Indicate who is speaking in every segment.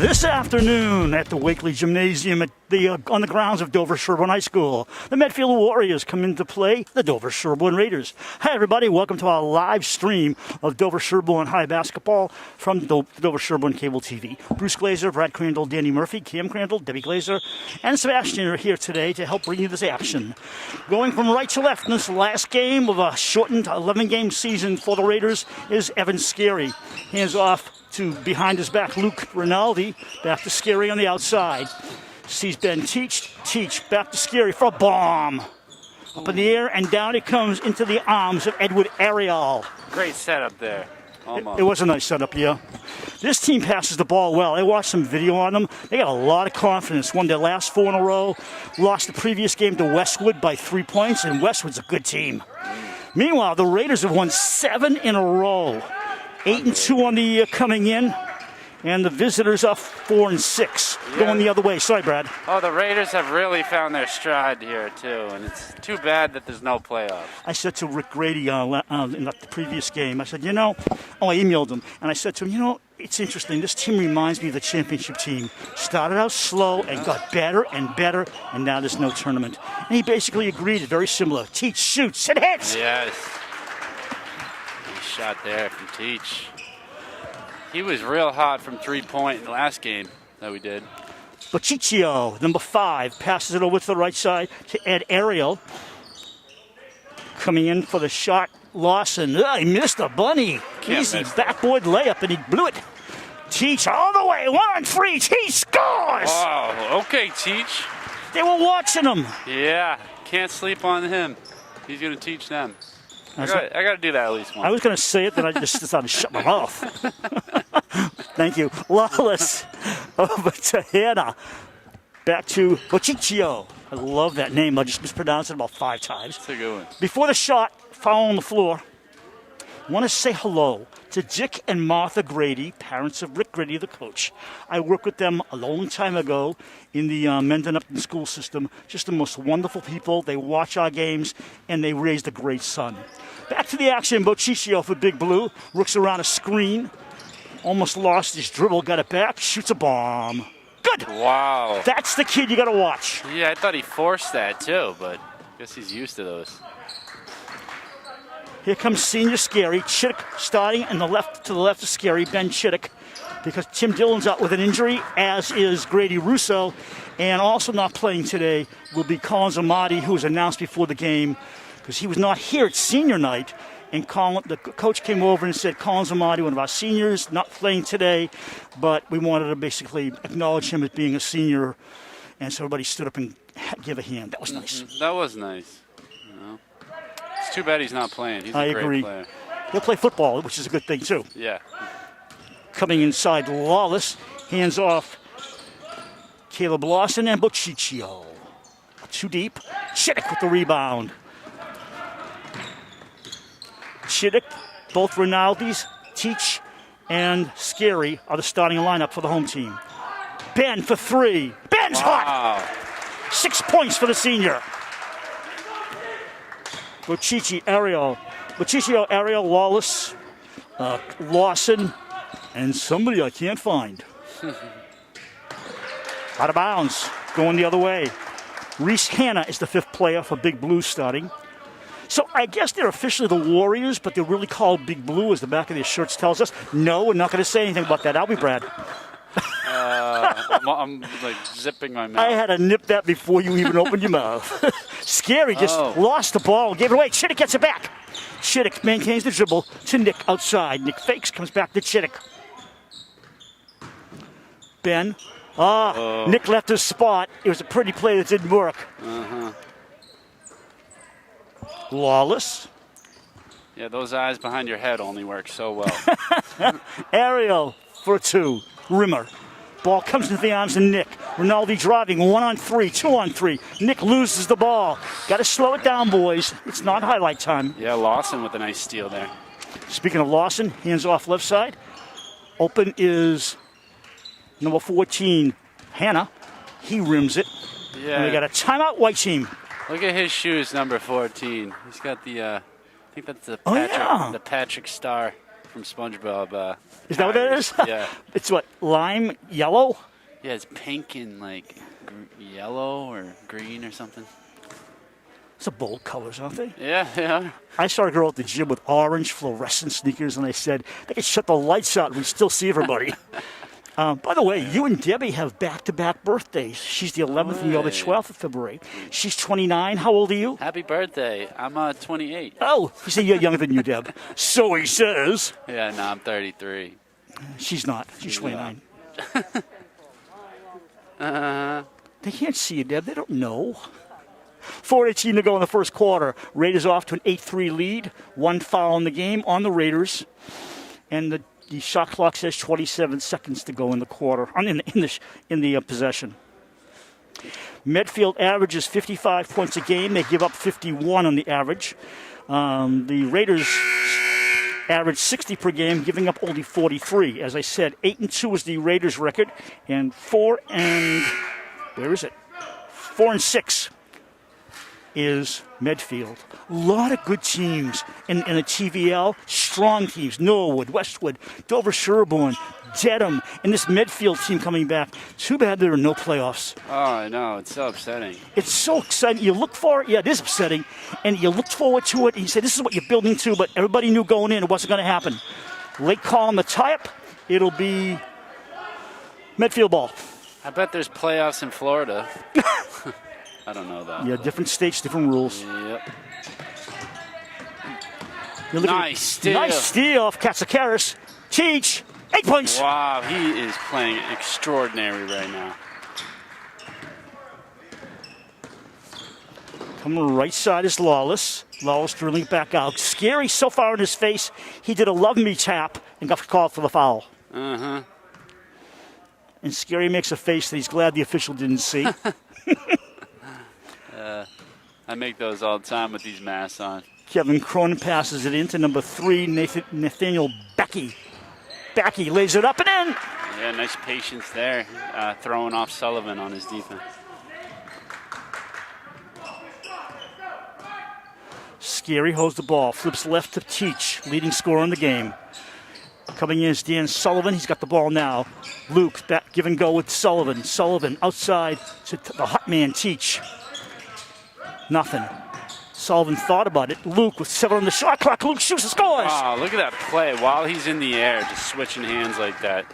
Speaker 1: This afternoon at the Wakely Gymnasium on the grounds of Dover-Sherborn High School, the Medfield Warriors come into play the Dover-Sherborn Raiders. Hi, everybody. Welcome to our live stream of Dover-Sherborn High Basketball from Dover-Sherborn Cable TV. Bruce Glazer, Brad Crandall, Danny Murphy, Cam Crandall, Debbie Glazer, and Sebastian are here today to help bring you this action. Going from right to left in this last game of a shortened 11-game season for the Raiders is Evan Scary. Hands off to behind his back, Luke Rinaldi, back to Scary on the outside. Sees Ben Teach, back to Scary for a bomb. Up in the air, and down it comes into the arms of Edward Ariel.
Speaker 2: Great setup there.
Speaker 1: It was a nice setup, yeah. This team passes the ball well. I watched some video on them. They got a lot of confidence. Won their last 4 in a row. Lost the previous game to Westwood by 3 points, and Westwood's a good team. Meanwhile, the Raiders have won 7 in a row. 8-2 on the year coming in, and the visitors up 4-6, going the other way. Sorry, Brad.
Speaker 2: Oh, the Raiders have really found their stride here, too, and it's too bad that there's no playoffs.
Speaker 1: I said to Rick Grady in the previous game, I said, I emailed him, and I said to him, it's interesting. This team reminds me of the championship team. Started out slow and got better and better, and now there's no tournament. And he basically agreed. It's very similar. Teach shoots and hits.
Speaker 2: Yes. Shot there from Teach. He was real hot from 3-point in the last game that we did.
Speaker 1: Bociccio, number 5, passes it over to the right side to Ed Ariel. Coming in for the shot, Lawson. He missed a bunny. Easy backboard layup, and he blew it. Teach all the way, 1-on-3. Teach scores!
Speaker 2: Oh, okay, Teach.
Speaker 1: They were watching him.
Speaker 2: Yeah, can't sleep on him. He's going to teach them. I got to do that at least once.
Speaker 1: I was going to say it, then I just decided to shut my mouth. Thank you. Lawless over to Hannah. Back to Bociccio. I love that name. I just mispronounced it about 5 times.
Speaker 2: That's a good one.
Speaker 1: Before the shot, foul on the floor. I want to say hello to Dick and Martha Grady, parents of Rick Grady, the coach. I worked with them a long time ago in the Mendon Upton school system. Just the most wonderful people. They watch our games, and they raised a great son. Back to the action. Bociccio for Big Blue. Looks around a screen. Almost lost his dribble. Got it back. Shoots a bomb. Good.
Speaker 2: Wow.
Speaker 1: That's the kid you got to watch.
Speaker 2: Yeah, I thought he forced that too, but I guess he's used to those.
Speaker 1: Here comes senior Scary. Chittick starting to the left of Scary, Ben Chittick, because Tim Dillon's out with an injury, as is Grady Russo. And also not playing today will be Collins Amati, who was announced before the game, because he was not here at senior night. And the coach came over and said, Collins Amati, one of our seniors, not playing today, but we wanted to basically acknowledge him as being a senior. And so everybody stood up and gave a hand. That was nice.
Speaker 2: That was nice. It's too bad he's not playing. He's a great player.
Speaker 1: He'll play football, which is a good thing, too.
Speaker 2: Yeah.
Speaker 1: Coming inside, Lawless. Hands off Caleb Lawson and Bociccio. Too deep. Chittick with the rebound. Chittick, both Rinaldi's, Teach, and Scary are the starting lineup for the home team. Ben for 3. Ben's hot! 6 points for the senior. Bociccio, Ariel, Lawless, Lawson, and somebody I can't find. Out of bounds, going the other way. Reese Hanna is the 5th player for Big Blue starting. So I guess they're officially the Warriors, but they're really called Big Blue, as the back of their shirts tells us. No, we're not going to say anything about that. Are we, Brad?
Speaker 2: I'm like zipping my mouth.
Speaker 1: I had to nip that before you even opened your mouth. Scary just lost the ball, gave it away. Chittick gets it back. Chittick maintains the dribble to Nick outside. Nick fakes, comes back to Chittick. Ben. Nick left his spot. It was a pretty play that didn't work. Lawless.
Speaker 2: Yeah, those eyes behind your head only work so well.
Speaker 1: Ariel for 2. Rimmer. Ball comes into the arms of Nick. Rinaldi driving, 1-on-3, 2-on-3. Nick loses the ball. Got to slow it down, boys. It's not highlight time.
Speaker 2: Yeah, Lawson with a nice steal there.
Speaker 1: Speaking of Lawson, hands off left side. Open is number 14, Hannah. He rims it.
Speaker 2: Yeah.
Speaker 1: And we got a timeout, white team.
Speaker 2: Look at his shoes, number 14. He's got the, I think that's the Patrick Star from SpongeBob.
Speaker 1: Is that what that is?
Speaker 2: Yeah.
Speaker 1: It's what, lime yellow?
Speaker 2: Yeah, it's pink and like yellow or green or something.
Speaker 1: It's a bold colors, aren't they?
Speaker 2: Yeah, yeah.
Speaker 1: I saw a girl at the gym with orange fluorescent sneakers, and I said, they could shut the lights out and we still see everybody. By the way, you and Debbie have back-to-back birthdays. She's the 11th and you're the 12th of February. She's 29. How old are you?
Speaker 2: Happy birthday. I'm 28.
Speaker 1: Oh, you say you're younger than you, Deb. So he says.
Speaker 2: Yeah, no, I'm 33.
Speaker 1: She's not. She's 29. They can't see you, Deb. They don't know. 4:18 to go in the first quarter. Raiders off to an 8-3 lead. One foul in the game on the Raiders. And the shot clock says 27 seconds to go in the quarter, in the possession. Medfield averages 55 points a game. They give up 51 on the average. The Raiders average 60 per game, giving up only 43. As I said, 8-2 is the Raiders' record, and 4-6 is Medfield. A lot of good teams in the TVL, strong teams. Norwood, Westwood, Dover-Sherborn, Dedham, and this Medfield team coming back. Too bad there are no playoffs.
Speaker 2: Oh, I know. It's so upsetting.
Speaker 1: It's so exciting. You look for it. Yeah, it is upsetting. And you look forward to it, and you say, this is what you're building to, but everybody knew going in it wasn't going to happen. Late call on the tie-up. It'll be Medfield ball.
Speaker 2: I bet there's playoffs in Florida. I don't know that.
Speaker 1: Yeah, different states, different rules.
Speaker 2: Yep.
Speaker 1: Nice
Speaker 2: steal.
Speaker 1: Nice steal off Katsikaris. Teach. 8 points.
Speaker 2: Wow, he is playing extraordinary right now.
Speaker 1: Coming right side is Lawless. Lawless drilling it back out. Scary so far in his face. He did a love me tap and got called for the foul.
Speaker 2: Uh-huh.
Speaker 1: And Scary makes a face that he's glad the official didn't see.
Speaker 2: I make those all the time with these masks on.
Speaker 1: Kevin Cronin passes it into number 3, Nathaniel Becky. Becky lays it up and in.
Speaker 2: Yeah, nice patience there, throwing off Sullivan on his defense.
Speaker 1: Scary holds the ball, flips left to Teach, leading scorer in the game. Coming in is Dan Sullivan. He's got the ball now. Luke, back, give and go with Sullivan. Sullivan outside to the hot man, Teach. Nothing. Sullivan thought about it. Luke with 7 on the shot clock. Luke shoots and scores.
Speaker 2: Wow, look at that play while he's in the air, just switching hands like that.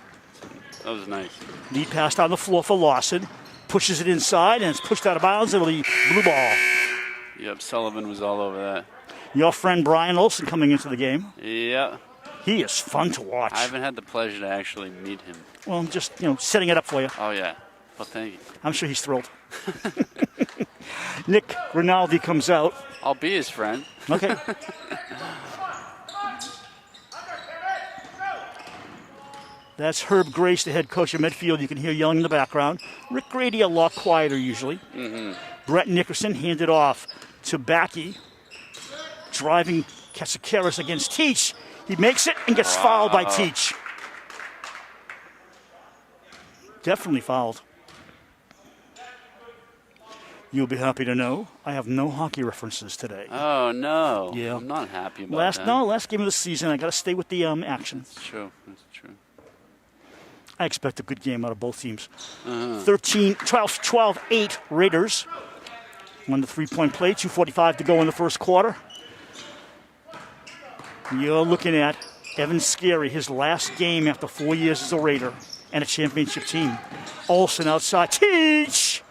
Speaker 2: That was nice.
Speaker 1: Lead pass down the floor for Lawson. Pushes it inside, and it's pushed out of bounds. It'll be blue ball.
Speaker 2: Yep, Sullivan was all over that.
Speaker 1: Your friend Brian Olsen coming into the game.
Speaker 2: Yeah.
Speaker 1: He is fun to watch.
Speaker 2: I haven't had the pleasure to actually meet him.
Speaker 1: Well, I'm just, setting it up for you.
Speaker 2: Oh, yeah. Well, thank you.
Speaker 1: I'm sure he's thrilled. Nick Rinaldi comes out.
Speaker 2: I'll be his friend.
Speaker 1: Okay. That's Herb Grace, the head coach of Medfield. You can hear yelling in the background. Rick Grady a lot quieter usually. Mm-hmm. Brett Nickerson handed off to Backey. Driving Katsikaris against Teach. He makes it and gets fouled by Teach. Definitely fouled. You'll be happy to know I have no hockey references today.
Speaker 2: Oh, no.
Speaker 1: Yeah.
Speaker 2: I'm not happy about that.
Speaker 1: Last game of the season. I got to stay with the action.
Speaker 2: That's true. That's true.
Speaker 1: I expect a good game out of both teams. 12-8 Raiders. Won the three-point play. 2:45 to go in the first quarter. You're looking at Evan Scary, his last game after 4 years as a Raider and a championship team. Olsen outside. Teach!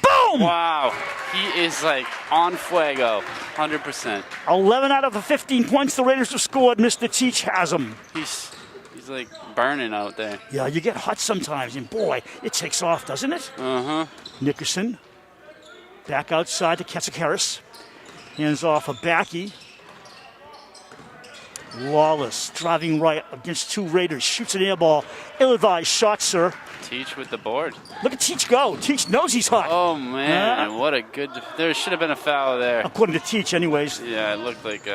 Speaker 1: Boom!
Speaker 2: Wow. He is like on fuego. 100%.
Speaker 1: 11 out of the 15 points the Raiders have scored. Mr. Teach has them.
Speaker 2: He's like burning out there.
Speaker 1: Yeah, you get hot sometimes, and boy, it takes off, doesn't it?
Speaker 2: Uh-huh.
Speaker 1: Nickerson back outside to Katsikaris. Hands off a Backey. Lawless driving right against 2 Raiders. Shoots an air ball. Ill-advised shot, sir.
Speaker 2: Teach with the board.
Speaker 1: Look at Teach go. Teach knows he's hot.
Speaker 2: Oh, man. What a good... There should have been a foul there.
Speaker 1: According to Teach, anyways.
Speaker 2: Yeah, it looked like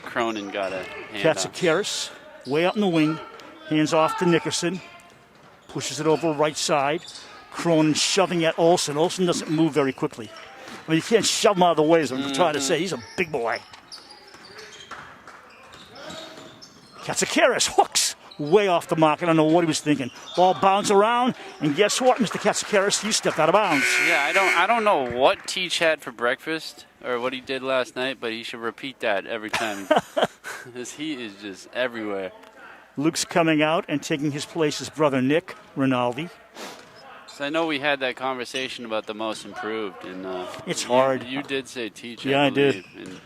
Speaker 2: Cronin got a hand
Speaker 1: Katsikaris way out in the wing. Hands off to Nickerson. Pushes it over right side. Cronin shoving at Olsen. Olsen doesn't move very quickly. I mean, you can't shove him out of the way, as I'm trying to say. He's a big boy. Katsikaris hooks way off the mark. I don't know what he was thinking. Ball bounced around, and guess what, Mr. Katsikaris? You stepped out of bounds.
Speaker 2: Yeah, I don't know what Teach had for breakfast or what he did last night, but he should repeat that every time. Because he is just everywhere.
Speaker 1: Luke's coming out and taking his place as brother Nick Rinaldi.
Speaker 2: So I know we had that conversation about the most improved, and
Speaker 1: it's hard.
Speaker 2: You did say Teach.
Speaker 1: Yeah, I did.
Speaker 2: And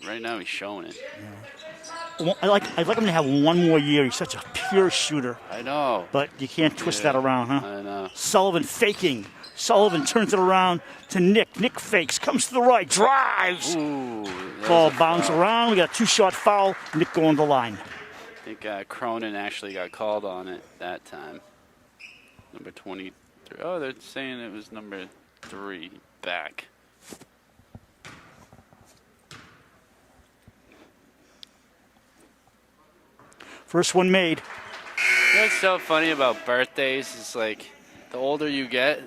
Speaker 2: right now he's showing it.
Speaker 1: Yeah. I'd like him to have one more year. He's such a pure shooter.
Speaker 2: I know.
Speaker 1: But you can't twist that around, huh?
Speaker 2: I know.
Speaker 1: Sullivan faking. Sullivan turns it around to Nick. Nick fakes, comes to the right, drives.
Speaker 2: Ooh,
Speaker 1: ball bounce around. We got a 2-shot foul. Nick going to the line.
Speaker 2: I think Cronin actually got called on it that time. Number 23. Oh, they're saying it was number 3 back.
Speaker 1: First one made.
Speaker 2: You know what's so funny about birthdays? It's like the older you get,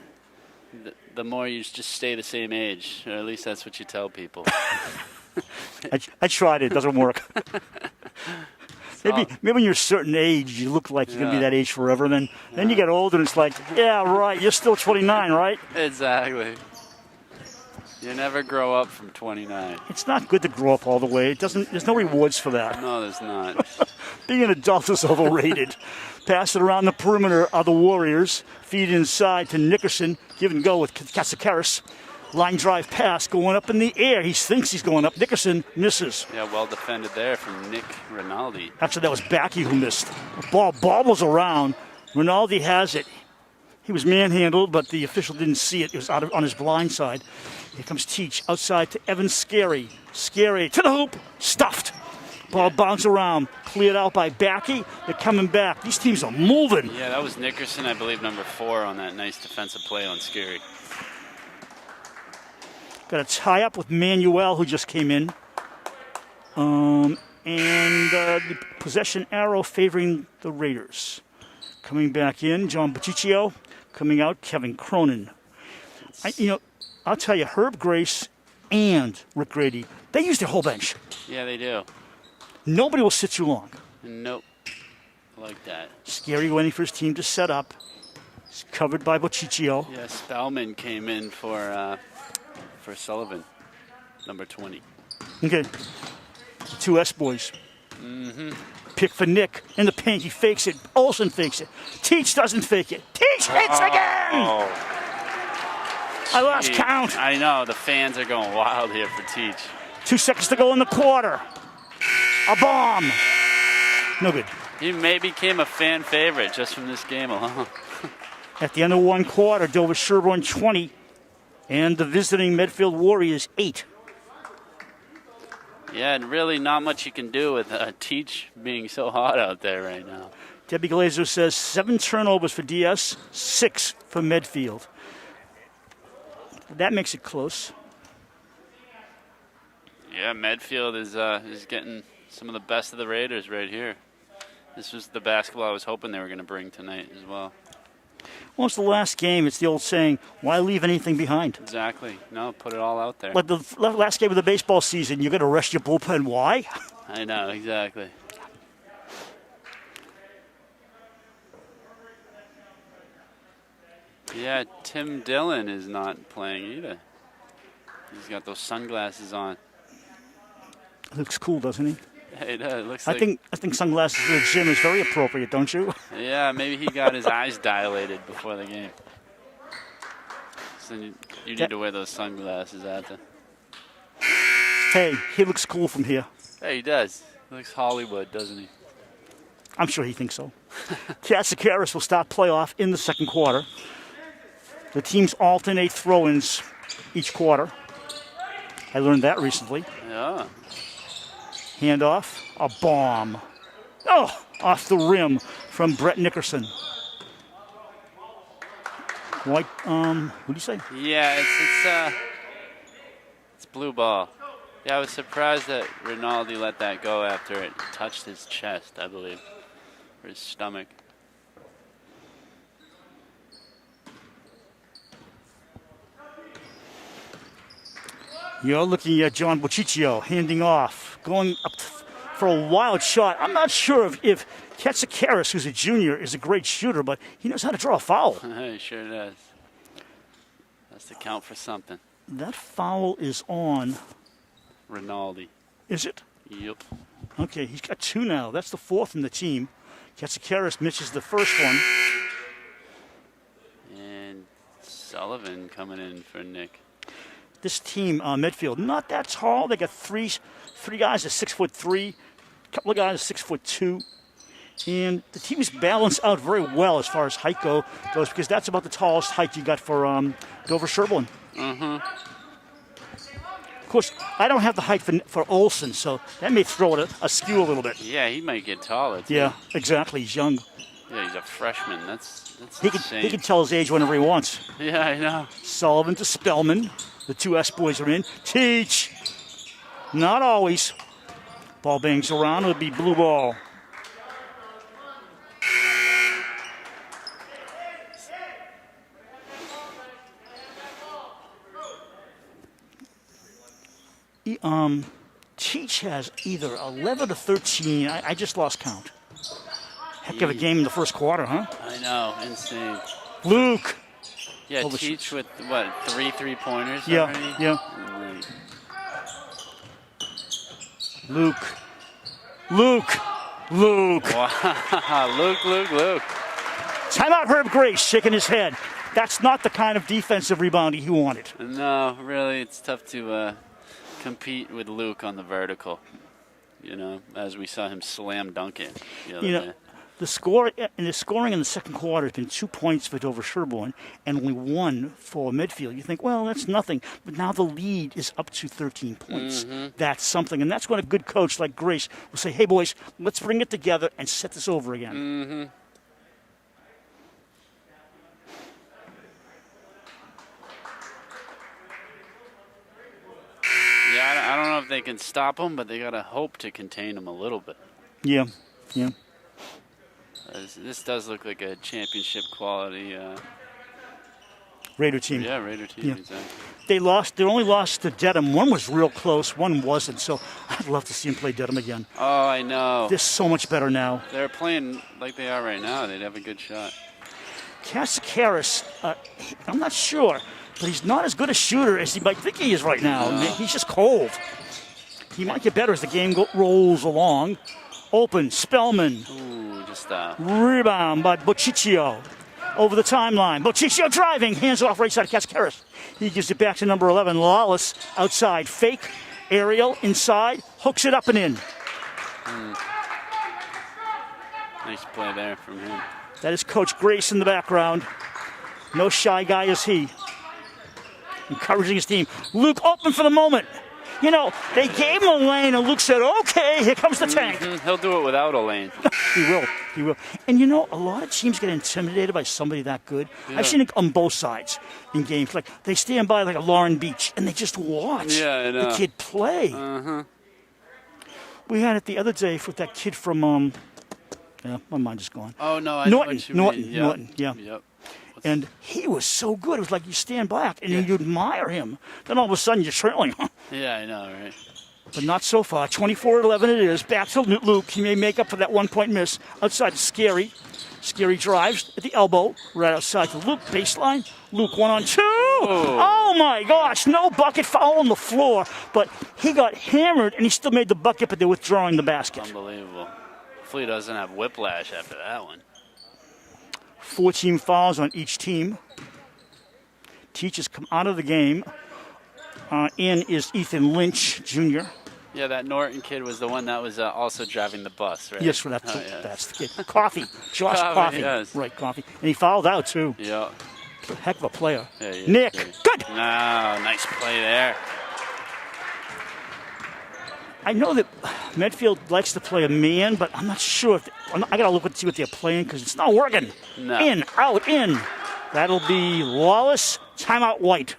Speaker 2: the more you just stay the same age. Or at least that's what you tell people.
Speaker 1: I tried it. It doesn't work. Maybe when you're a certain age, you look like you're going to be that age forever. Then you get older, and it's like, yeah, right, you're still 29, right?
Speaker 2: Exactly. You never grow up from 29.
Speaker 1: It's not good to grow up all the way. There's no rewards for that.
Speaker 2: No, there's not.
Speaker 1: Being an adult is overrated. Pass it around the perimeter of the Warriors. Feed inside to Nickerson. Give and go with Katsikaris. Line drive pass going up in the air. He thinks he's going up. Nickerson misses.
Speaker 2: Yeah, well defended there from Nick Rinaldi.
Speaker 1: Actually, that was Backey who missed. The ball bobbles around. Rinaldi has it. He was manhandled, but the official didn't see it. It was out on his blind side. Here comes Teach outside to Evan Scary. Scary to the hoop. Stuffed. Ball bounced around. Cleared out by Backey. They're coming back. These teams are moving.
Speaker 2: Yeah, that was Nickerson, I believe, number 4 on that nice defensive play on Scary.
Speaker 1: Got a tie-up with Manuel, who just came in. And the possession arrow favoring the Raiders. Coming back in, John Baciccio. Coming out, Kevin Cronin. I'll tell you, Herb Grace and Rick Grady, they use their whole bench.
Speaker 2: Yeah, they do.
Speaker 1: Nobody will sit too long.
Speaker 2: Nope. I like that.
Speaker 1: Scary waiting for his team to set up. It's covered by Baciccio.
Speaker 2: Yeah, Spellman came in for Sullivan, number 20.
Speaker 1: Okay. The 2 S boys.
Speaker 2: Mm-hmm.
Speaker 1: Pick for Nick in the paint. He fakes it. Olsen fakes it. Teach doesn't fake it. Teach hits again! I lost count.
Speaker 2: I know. The fans are going wild here for Teach.
Speaker 1: 2 seconds to go in the quarter. A bomb. No good.
Speaker 2: He may became a fan favorite just from this game alone.
Speaker 1: At the end of 1 quarter, Dover-Sherborn 20 and the visiting Medfield Warriors 8.
Speaker 2: Yeah, and really not much you can do with Teach being so hot out there right now.
Speaker 1: Debbie Glazer says 7 turnovers for DS, 6 for Medfield. That makes it close.
Speaker 2: Yeah, Medfield is getting some of the best of the Raiders right here. This was the basketball I was hoping they were going to bring tonight as well.
Speaker 1: Well, it's the last game. It's the old saying, why leave anything behind?
Speaker 2: Exactly. No, put it all out there.
Speaker 1: Like the last game of the baseball season, you're going to rest your bullpen. Why?
Speaker 2: I know, exactly. Yeah, Tim Dillon is not playing either. He's got those sunglasses on.
Speaker 1: Looks cool, doesn't he?
Speaker 2: It looks
Speaker 1: I think sunglasses for the gym is very appropriate, don't you?
Speaker 2: Yeah, maybe he got his eyes dilated before the game. So you need to wear those sunglasses after.
Speaker 1: Hey, he looks cool from here.
Speaker 2: Hey, he does. He looks Hollywood, doesn't he?
Speaker 1: I'm sure he thinks so. Katsikaris will start playoff in the second quarter. The teams alternate throw-ins each quarter. I learned that recently.
Speaker 2: Yeah.
Speaker 1: Handoff, a bomb. Oh, off the rim from Brett Nickerson. White, what do you say?
Speaker 2: Yeah, it's blue ball. Yeah, I was surprised that Rinaldi let that go after it touched his chest, I believe, or his stomach. You're
Speaker 1: looking at John Baciccio handing off, going up for a wild shot. I'm not sure if Katsikaris, who's a junior, is a great shooter, but he knows how to draw a foul.
Speaker 2: He sure does. Has to count for something.
Speaker 1: That foul is on.
Speaker 2: Rinaldi.
Speaker 1: Is it?
Speaker 2: Yep.
Speaker 1: Okay, he's got 2 now. That's the 4th in the team. Katsikaris misses the first one.
Speaker 2: And Sullivan coming in for Nick.
Speaker 1: This team, Medfield, not that tall. They got three guys at 6'3", a couple of guys at 6'2", and the team is balanced out very well as far as height goes because that's about the tallest height you got for Dover-Sherborn. Of course, I don't have the height for Olsen, so that may throw it askew a little bit.
Speaker 2: Yeah, he might get taller, too.
Speaker 1: Yeah, exactly. He's young.
Speaker 2: Yeah, he's a freshman. That's
Speaker 1: He
Speaker 2: insane.
Speaker 1: can tell his age whenever he wants.
Speaker 2: Yeah, I know.
Speaker 1: Sullivan to Spellman. The 2 S boys are in. Teach. Not always. Ball bangs around. It'll be blue ball. Teach has either 11 or 13. I just lost count. Heck of a game in the first quarter, huh?
Speaker 2: I know. Insane.
Speaker 1: Luke.
Speaker 2: Yeah, Teach with, what, 3 3-pointers
Speaker 1: Yeah,
Speaker 2: already?
Speaker 1: yeah.
Speaker 2: And
Speaker 1: Luke.
Speaker 2: wow. Luke.
Speaker 1: Timeout, Herb Grace shaking his head. That's not the kind of defensive rebounding he wanted.
Speaker 2: No, really, it's tough to compete with Luke on the vertical. As we saw him slam dunk it the other day.
Speaker 1: The scoring in the second quarter has been 2 points for Dover-Sherborn and only 1 for Medfield. You think, well, that's nothing. But now the lead is up to 13 points. That's something. And that's when a good coach like Grace will say, hey, boys, let's bring it together and set this over again.
Speaker 2: Yeah, I don't know if they can stop him, but they got to hope to contain him a little bit.
Speaker 1: Yeah.
Speaker 2: This does look like a championship quality.
Speaker 1: Raider team.
Speaker 2: Yeah, Raider team,
Speaker 1: Yeah.
Speaker 2: exactly.
Speaker 1: They only lost to Dedham. One was real close, one wasn't. So I'd love to see him play Dedham again.
Speaker 2: Oh, I know.
Speaker 1: They're so much better now.
Speaker 2: They're playing like they are right now. They'd have a good shot.
Speaker 1: Katsikaris, I'm not sure, but he's not as good a shooter as he might think he is right now.
Speaker 2: No.
Speaker 1: He's just cold. He might get better as the game rolls along. Open, Spellman.
Speaker 2: Ooh, just
Speaker 1: Rebound by Bociccio. Over the timeline. Bociccio driving. Hands off right side of Katsikaris. He gives it back to number 11, Lawless. Outside. Fake. Aerial. Inside. Hooks it up and in.
Speaker 2: nice play there from him.
Speaker 1: That is Coach Grace in the background. No shy guy is he. Encouraging his team. Luke open for the moment. They gave him a lane, and Luke said, okay, here comes the tank.
Speaker 2: He'll do it without a lane.
Speaker 1: He will. And a lot of teams get intimidated by somebody that good.
Speaker 2: Yeah.
Speaker 1: I've seen it on both sides in games. Like, they stand by like a Lauren Beach, and they just watch the kid play. We had it the other day with that kid from, my mind is gone.
Speaker 2: Oh, no, I know what you mean.
Speaker 1: Norton, yeah.
Speaker 2: Yep.
Speaker 1: And he was so good. It was like you stand back and you admire him. Then all of a sudden you're trailing.
Speaker 2: Yeah, I know, right?
Speaker 1: But not so far. 24-11 it is. Back to Luke. He may make up for that 1-point miss. Outside Scary. Scary drives at the elbow. Right outside to Luke. Baseline. Luke 1-on-2. Oh, my gosh. No bucket foul on the floor. But he got hammered and he still made the bucket, but they're withdrawing the basket.
Speaker 2: Unbelievable. Hopefully he doesn't have whiplash after that one.
Speaker 1: 14 fouls on each team. Teachers come out of the game. In is Ethan Lynch, Jr.
Speaker 2: Yeah, that Norton kid was the one that was also driving the bus, right?
Speaker 1: Yes, that's the kid. Coffee. Josh Coffee.
Speaker 2: Yes.
Speaker 1: Right, Coffee. And he fouled out, too.
Speaker 2: Yeah.
Speaker 1: Heck of a player.
Speaker 2: Yeah,
Speaker 1: Nick.
Speaker 2: yeah.
Speaker 1: Good.
Speaker 2: No, nice play there.
Speaker 1: I know that Medfield likes to play a man, but I'm not sure. I got to look and see what they're playing because it's not working.
Speaker 2: No.
Speaker 1: In, out, in. That'll be Lawless. Timeout White.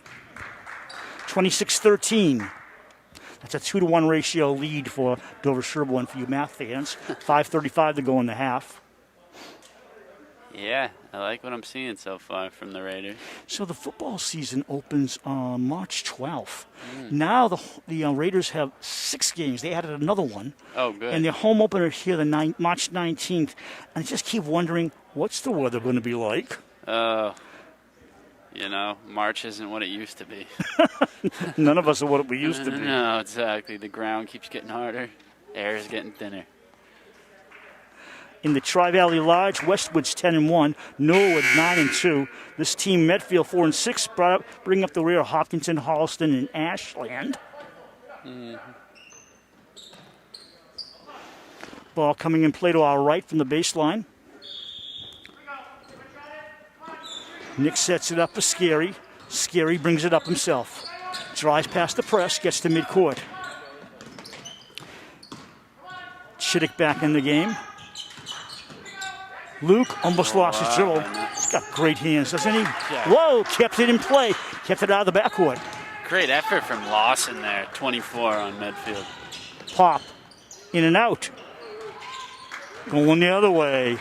Speaker 1: 26-13. That's a 2-to-1 ratio lead for Dover-Sherborn for you math fans. 5:35 to go in the half.
Speaker 2: Yeah, I like what I'm seeing so far from the Raiders.
Speaker 1: So the football season opens on March 12th. Now the Raiders have 6 games. They added another one.
Speaker 2: Oh, good.
Speaker 1: And their home opener here, March 19th. And I just keep wondering, what's the weather going to be like?
Speaker 2: March isn't what it used to be.
Speaker 1: None of us are what we used to be.
Speaker 2: No, exactly. The ground keeps getting harder. Air is getting thinner.
Speaker 1: In the Tri-Valley Lodge, Westwood's 10-1, Norwood 9-2. This team, Medfield 4-6, bring up the rear of Hopkinton, Holliston, and Ashland. Ball coming in play to our right from the baseline. Nick sets it up for Scary. Scary brings it up himself. Drives past the press, gets to midcourt. Chittick back in the game. Luke almost lost his dribble. He's got great hands, doesn't he?
Speaker 2: Yeah.
Speaker 1: Whoa, kept it in play. Kept it out of the backcourt.
Speaker 2: Great effort from Lawson there, 24 on Medfield.
Speaker 1: Pop. In and out. Going the other way.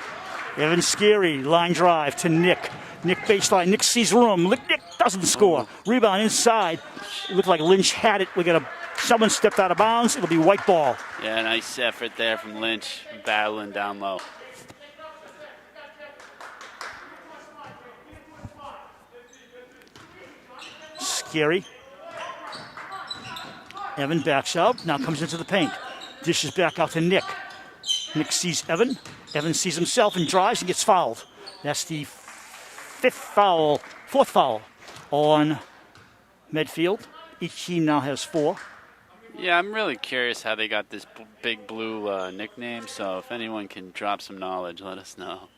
Speaker 1: Evan Scary, line drive to Nick. Nick baseline. Nick sees room. Nick doesn't score. Rebound inside. It looked like Lynch had it. Someone stepped out of bounds. It'll be white ball.
Speaker 2: Yeah, nice effort there from Lynch, battling down low.
Speaker 1: Scary. Evan backs out. Now comes into the paint. Dishes back out to Nick. Nick sees Evan. Evan sees himself and drives and gets fouled. That's the fourth foul on Medfield. Each team now has 4.
Speaker 2: Yeah, I'm really curious how they got this big blue nickname, so if anyone can drop some knowledge, let us know.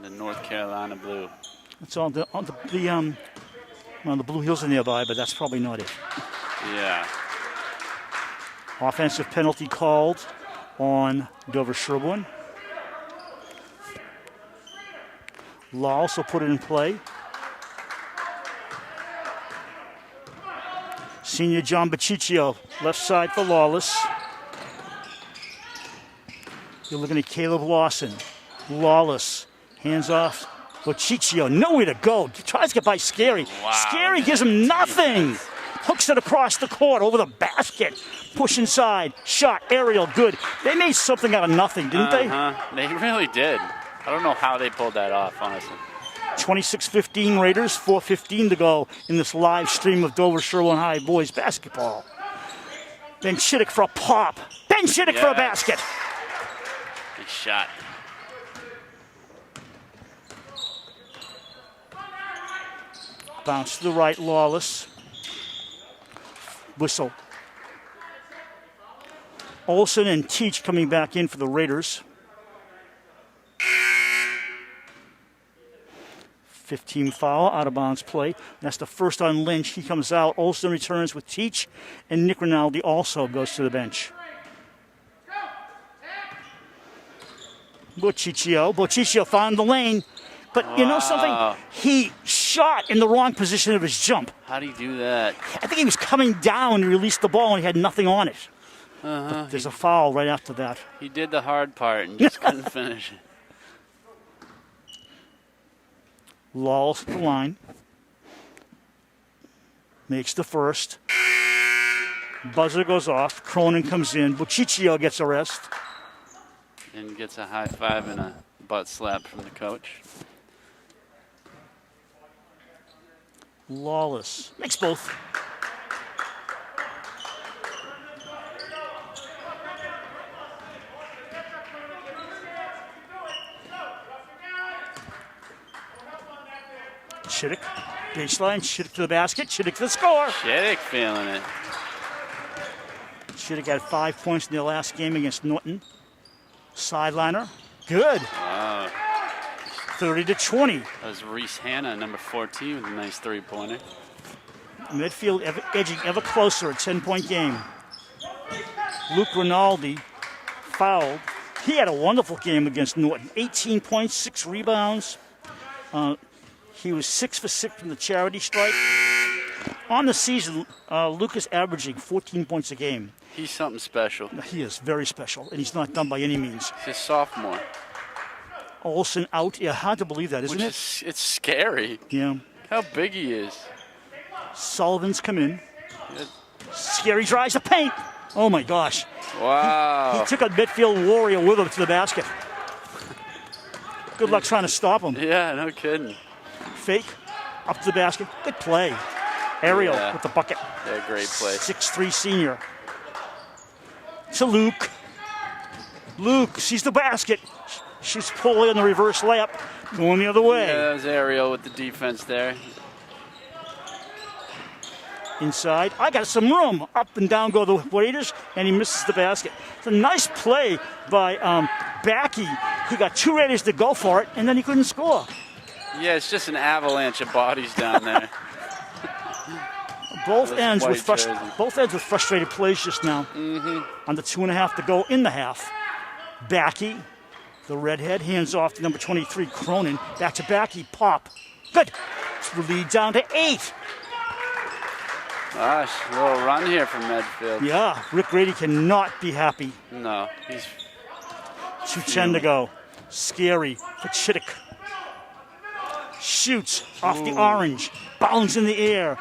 Speaker 2: The North Carolina blue.
Speaker 1: It's on the Blue Hills are nearby, but that's probably not it.
Speaker 2: Yeah.
Speaker 1: Offensive penalty called on Dover-Sherborn. Law also put it in play. Senior John Baciccio, left side for Lawless. You're looking at Caleb Lawson. Lawless, hands off. Baciccio, nowhere to go. Tries to get by Scary.
Speaker 2: Wow.
Speaker 1: Scary gives him nothing. Hooks it across the court over the basket. Push inside. Shot. Aerial. Good. They made something out of nothing, didn't they?
Speaker 2: They really did. I don't know how they pulled that off, honestly.
Speaker 1: 26-15 Raiders. 4:15 to go in this live stream of Dover-Sherborn High boys basketball. Ben Chittick for a pop. Ben Chittick for a basket.
Speaker 2: Good shot.
Speaker 1: Bounce to the right, Lawless. Whistle. Olsen and Teach coming back in for the Raiders. 15 foul, out of bounds play. That's the first on Lynch. He comes out. Olsen returns with Teach, and Nick Rinaldi also goes to the bench. Bociccio found the lane. But you know something? He shot in the wrong position of his jump.
Speaker 2: How do you do that?
Speaker 1: I think he was coming down and released the ball and he had nothing on it. But there's a foul right after that.
Speaker 2: He did the hard part and just couldn't finish it.
Speaker 1: Lawless at the line. Makes the first. Buzzer goes off. Cronin comes in. Bociccio gets a rest.
Speaker 2: And gets a high five and a butt slap from the coach.
Speaker 1: Lawless makes both. Chittick, baseline, Chittick to the basket, Chittick to the score.
Speaker 2: Chittick feeling it.
Speaker 1: Chittick had 5 points in their last game against Norton. Sideliner, good.
Speaker 2: Wow.
Speaker 1: 30-20.
Speaker 2: That was Reese Hanna, number 14, with a nice three-pointer.
Speaker 1: Medfield edging ever closer, a 10-point game. Luke Rinaldi fouled. He had a wonderful game against Norton. 18 points, 6 rebounds. He was 6 for 6 from the charity stripe. On the season, Luke is averaging 14 points a game.
Speaker 2: He's something special.
Speaker 1: He is very special, and he's not done by any means.
Speaker 2: He's a sophomore.
Speaker 1: Olsen out. Yeah, hard to believe that, isn't it?
Speaker 2: It's scary.
Speaker 1: Yeah.
Speaker 2: How big he is.
Speaker 1: Sullivan's come in. Scary drives the paint. Oh my gosh.
Speaker 2: Wow.
Speaker 1: He took a Medfield Warrior with him to the basket. Good luck trying to stop him.
Speaker 2: Yeah, no kidding.
Speaker 1: Fake, up to the basket. Good play. Ariel with the bucket.
Speaker 2: Yeah, great play.
Speaker 1: 6'3" senior. To Luke. Luke sees the basket. Shoots poorly on the reverse layup. Going the other way.
Speaker 2: Yeah, that was Ariel with the defense there.
Speaker 1: Inside. I got some room. Up and down go the Raiders, and he misses the basket. It's a nice play by Backey, who got 2 Raiders to go for it, and then he couldn't score.
Speaker 2: Yeah, it's just an avalanche of bodies down there.
Speaker 1: Both ends with frustrated plays just now. Under 2.5 to go in the half. Backey, the redhead, hands off to number 23, Cronin. Back to Backey, pop. Good. The lead down to 8.
Speaker 2: Gosh, a little run here from Medfield.
Speaker 1: Yeah, Rick Grady cannot be happy.
Speaker 2: No, he's
Speaker 1: 2:10 to go. Scary for Chittick. Shoots off the orange, bounds in the air,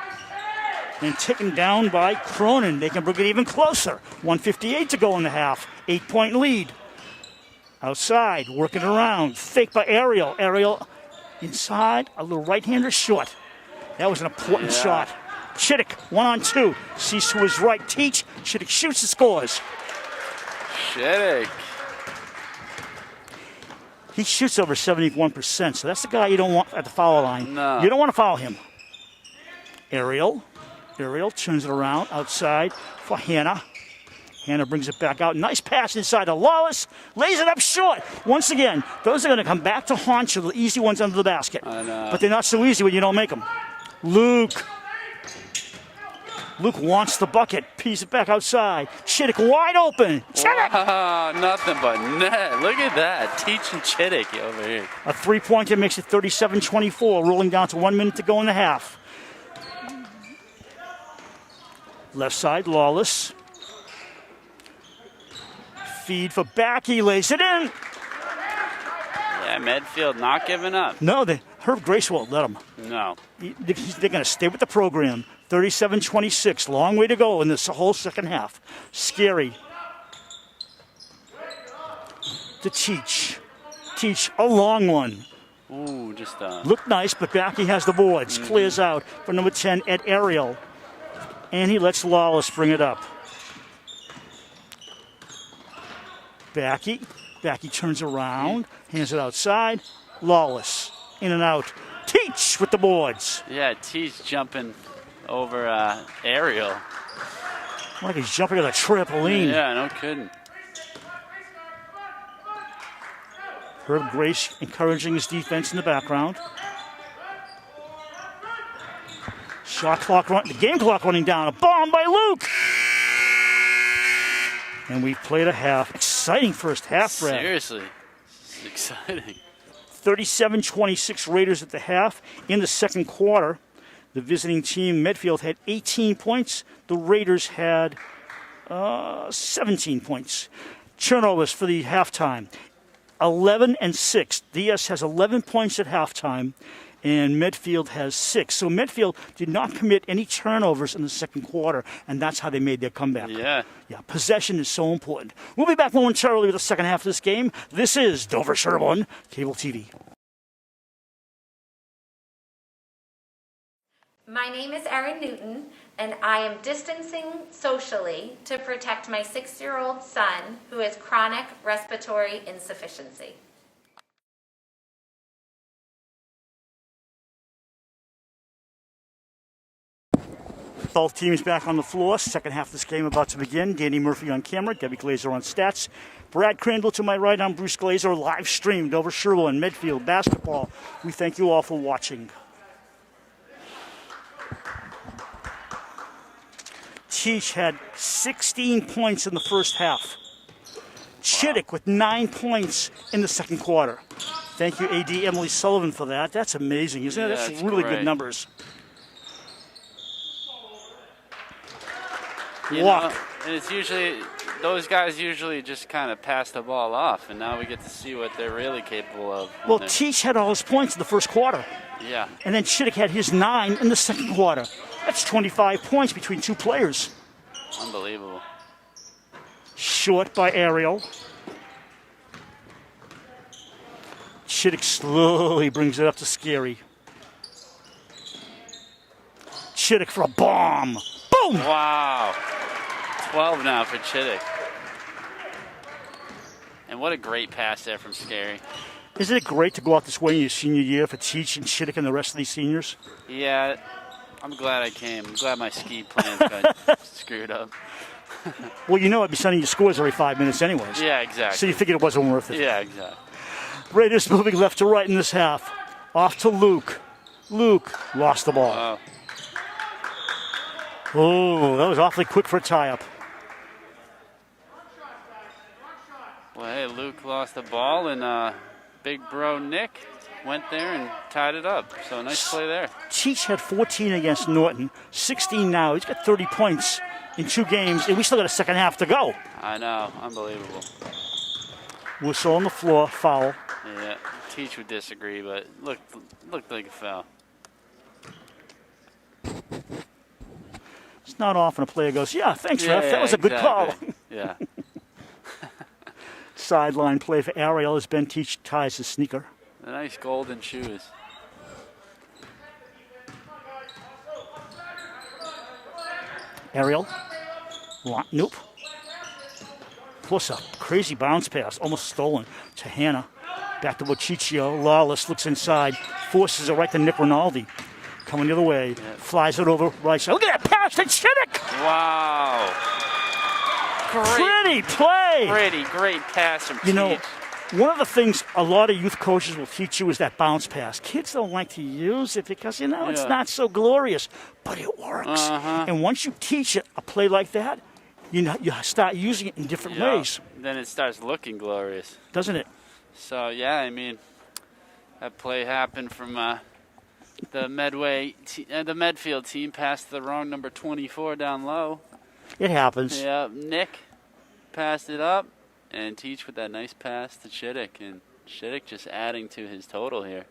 Speaker 1: and taken down by Cronin. They can bring it even closer. 1:58 to go in the half. 8-point lead. Outside, working around. Fake by Ariel. Ariel inside, a little right-hander short. That was an important shot. Chittick, 1-on-2. Sees who is right. Teach. Chittick shoots and scores.
Speaker 2: Chittick.
Speaker 1: He shoots over 71%, so that's the guy you don't want at the foul line.
Speaker 2: No.
Speaker 1: You don't want to foul him. Ariel turns it around outside for Hannah. Hannah brings it back out. Nice pass inside to Lawless. Lays it up short. Once again, those are going to come back to haunt you, the easy ones under the basket.
Speaker 2: I know.
Speaker 1: But they're not so easy when you don't make them. Luke wants the bucket. Pees it back outside. Chittick wide open. Chittick!
Speaker 2: Wow, nothing but net. Look at that. Teaching Chittick over here.
Speaker 1: A 3-pointer makes it 37-24, rolling down to 1 minute to go in the half. Left side, Lawless. Feed for Backey, lays it in.
Speaker 2: Yeah, Medfield not giving up.
Speaker 1: No, Herb Grace won't let him.
Speaker 2: No.
Speaker 1: They're going to stay with the program. 37-26, long way to go in this whole second half. Scary. To Teach, a long one.
Speaker 2: Ooh, just
Speaker 1: Looked nice, but Backey has the boards. Clears out for number 10, Ed Ariel. And he lets Lawless bring it up. Backey turns around, hands it outside. Lawless, in and out. Teach with the boards.
Speaker 2: Yeah, Teach jumping over Ariel.
Speaker 1: Like he's jumping on a trampoline.
Speaker 2: Yeah, no kidding.
Speaker 1: Herb Grace encouraging his defense in the background. Shot clock the game clock running down. A bomb by Luke. And we've played a half. Exciting first half, Brad.
Speaker 2: Seriously, it's exciting.
Speaker 1: 37-26 Raiders at the half. In the second quarter, the visiting team, Medfield, had 18 points. The Raiders had 17 points. Turnovers for the halftime. 11-6. DS has 11 points at halftime, and Medfield has 6. So Medfield did not commit any turnovers in the second quarter, and that's how they made their comeback.
Speaker 2: Yeah.
Speaker 1: Possession is so important. We'll be back momentarily with the second half of this game. This is Dover-Sherborn Cable TV.
Speaker 3: My name is Erin Newton, and I am distancing socially to protect my 6-year-old son who has chronic respiratory insufficiency.
Speaker 1: Both teams back on the floor. Second half of this game about to begin. Danny Murphy on camera, Debbie Glazer on stats. Brad Crandall to my right, I'm Bruce Glazer, live streamed over Sherborn Medfield basketball. We thank you all for watching. Teach had 16 points in the first half. Chittick with 9 points in the second quarter. Thank you, AD Emily Sullivan, for that. That's amazing, isn't it?
Speaker 2: Yeah,
Speaker 1: That's really good numbers.
Speaker 2: You know, and it's usually those guys usually just kind of pass the ball off, and now we get to see what they're really capable of.
Speaker 1: Well, Teach had all his points in the first quarter.
Speaker 2: Yeah.
Speaker 1: And then Chittick had his 9 in the second quarter. That's 25 points between two players.
Speaker 2: Unbelievable.
Speaker 1: Short by Ariel. Chittick slowly brings it up to Scary. Chittick for a bomb. Boom!
Speaker 2: Wow. 12 now for Chittick. And what a great pass there from Scary.
Speaker 1: Isn't it great to go out this way in your senior year for Teach and Chittick and the rest of these seniors?
Speaker 2: Yeah, I'm glad I came. I'm glad my ski plans got screwed up.
Speaker 1: Well, you know I'd be sending you scores every 5 minutes anyways.
Speaker 2: Yeah, exactly.
Speaker 1: So you figured it wasn't worth it.
Speaker 2: Yeah, exactly.
Speaker 1: Raiders moving left to right in this half. Off to Luke. Luke lost the ball. Oh, that was awfully quick for a tie-up.
Speaker 2: Well, hey, Luke lost the ball, and big bro Nick went there and tied it up. So nice play there.
Speaker 1: Teach had 14 against Norton, 16 now. He's got 30 points in 2 games, and we still got a second half to go.
Speaker 2: I know, unbelievable.
Speaker 1: Whistle on the floor, foul.
Speaker 2: Yeah, Teach would disagree, but looked like a foul.
Speaker 1: It's not often a player goes, yeah, thanks, ref. That was a good call.
Speaker 2: Yeah.
Speaker 1: Sideline play for Ariel as Ben Teach ties his sneaker.
Speaker 2: The nice golden shoes.
Speaker 1: Ariel. Nope. Plus a crazy bounce pass, almost stolen to Hannah. Back to Bochicchio. Lawless looks inside, forces it right to Nick Rinaldi. Coming the other way, flies it over right side. Look at that pass to Chittick!
Speaker 2: Wow.
Speaker 1: Pretty play!
Speaker 2: Great pass from Teach.
Speaker 1: You know, one of the things a lot of youth coaches will teach you is that bounce pass. Kids don't like to use it because, it's not so glorious, but it works. And once you teach it a play like that, you start using it in different ways.
Speaker 2: Then it starts looking glorious.
Speaker 1: Doesn't it?
Speaker 2: So, yeah, I mean, that play happened from the Medfield team passed the wrong number 24 down low.
Speaker 1: It happens.
Speaker 2: Yeah, Nick passed it up, and Teach with that nice pass to Chittick, and Chittick just adding to his total here.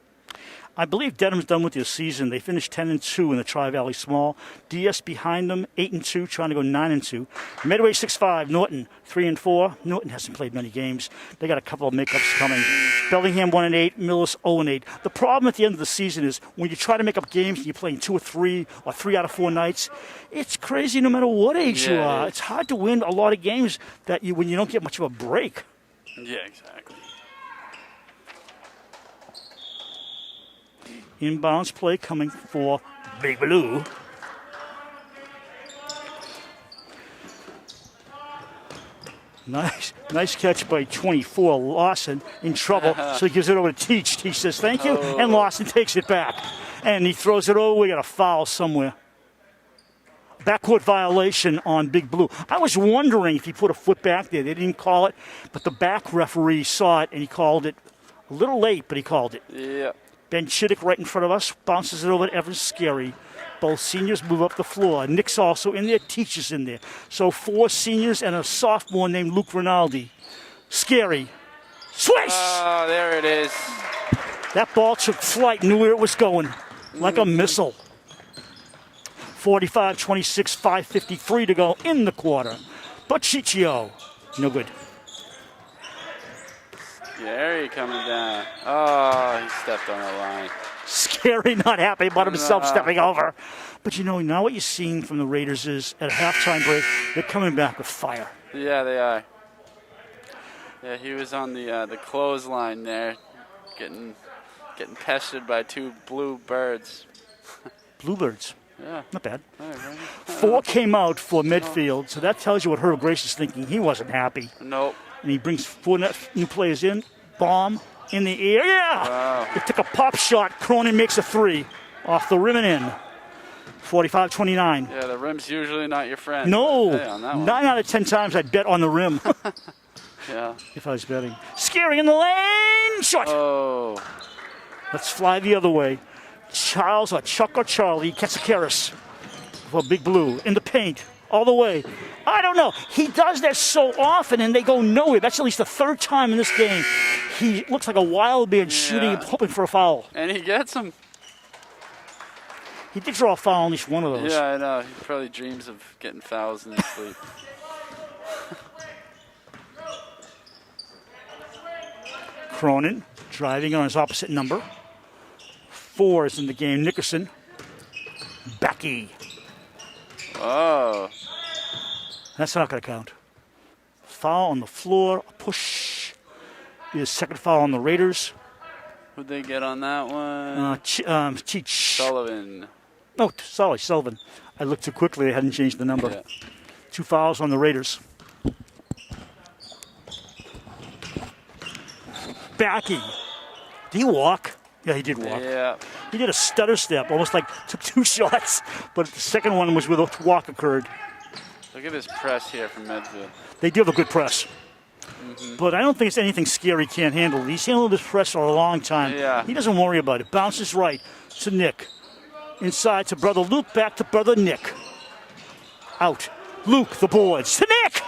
Speaker 1: I believe Dedham's done with their season. They finished 10-2 in the Tri-Valley Small. DS behind them, 8-2, trying to go 9-2. Medway 6-5, Norton 3-4. Norton hasn't played many games. They got a couple of makeups coming. Bellingham 1-8, Millis 0-8. The problem at the end of the season is when you try to make up games and you're playing 2 or 3 or 3 out of 4 nights, it's crazy no matter what age you are. It's hard to win a lot of games when you don't get much of a break.
Speaker 2: Yeah, exactly.
Speaker 1: Inbounds play coming for Big Blue. Nice catch by 24. Lawson in trouble, so he gives it over to Teach. Teach says thank you, and Lawson takes it back. And he throws it over. We got a foul somewhere. Backcourt violation on Big Blue. I was wondering if he put a foot back there. They didn't call it, but the back referee saw it, and he called it a little late, but he called it.
Speaker 2: Yeah.
Speaker 1: Ben Chittick right in front of us, bounces it over to Evan Scary. Both seniors move up the floor. Nick's also in there, Teacher's in there. So 4 seniors and a sophomore named Luke Rinaldi. Scary. Swish!
Speaker 2: Oh, there it is.
Speaker 1: That ball took flight, knew where it was going, like a missile. 45-26, 5:53 to go in the quarter. Bochicchio, no good.
Speaker 2: Scary coming down. Oh, he stepped on the line.
Speaker 1: Scary, not happy about himself stepping over. But now what you're seeing from the Raiders is at a halftime break, they're coming back with fire.
Speaker 2: Yeah, they are. Yeah, he was on the clothesline there, getting pestered by 2 blue birds.
Speaker 1: Bluebirds.
Speaker 2: Yeah.
Speaker 1: Not bad.
Speaker 2: Right.
Speaker 1: 4 came out for Medfield, so that tells you what Herb Grace is thinking. He wasn't happy.
Speaker 2: Nope.
Speaker 1: And he brings 4 new players in. Bomb in the air. Yeah!
Speaker 2: Wow.
Speaker 1: It took a pop shot. Cronin makes a 3 off the rim and in. 45-29.
Speaker 2: Yeah, the rim's usually not your friend.
Speaker 1: No.
Speaker 2: Hey, on that one.
Speaker 1: 9 out of 10 times I'd bet on the rim.
Speaker 2: Yeah.
Speaker 1: If I was betting. Scary in the lane. Shot.
Speaker 2: Oh.
Speaker 1: Let's fly the other way. Charles or Chuck or Charlie Katsikaris for Big Blue in the paint. all the way. I don't know. He does that so often, and they go nowhere. That's at least the third time in this game. He looks like a wild man shooting and hoping for a foul.
Speaker 2: And he gets them.
Speaker 1: He did draw a foul on at least one of those.
Speaker 2: Yeah, I know. He probably dreams of getting fouls in his sleep.
Speaker 1: Cronin driving on his opposite number. 4 is in the game. Nickerson. Becky.
Speaker 2: Oh.
Speaker 1: That's not going to count. Foul on the floor. A push. His second foul on the Raiders.
Speaker 2: Who'd they get on that one?
Speaker 1: Cheech.
Speaker 2: Sullivan.
Speaker 1: Oh, sorry, Sullivan. I looked too quickly. I hadn't changed the number.
Speaker 2: Yeah.
Speaker 1: 2 fouls on the Raiders. Backy. Did he walk? Yeah, he did walk.
Speaker 2: Yeah.
Speaker 1: He did a stutter step, almost like took 2 shots, but the second one was where the walk occurred.
Speaker 2: Look at this press here from Medfield.
Speaker 1: They do have a good press. But I don't think it's anything Scary can't handle. He's handled this press for a long time.
Speaker 2: Yeah.
Speaker 1: He doesn't worry about it. Bounces right to Nick. Inside to brother Luke, back to brother Nick. Out. Luke, the boards. To Nick!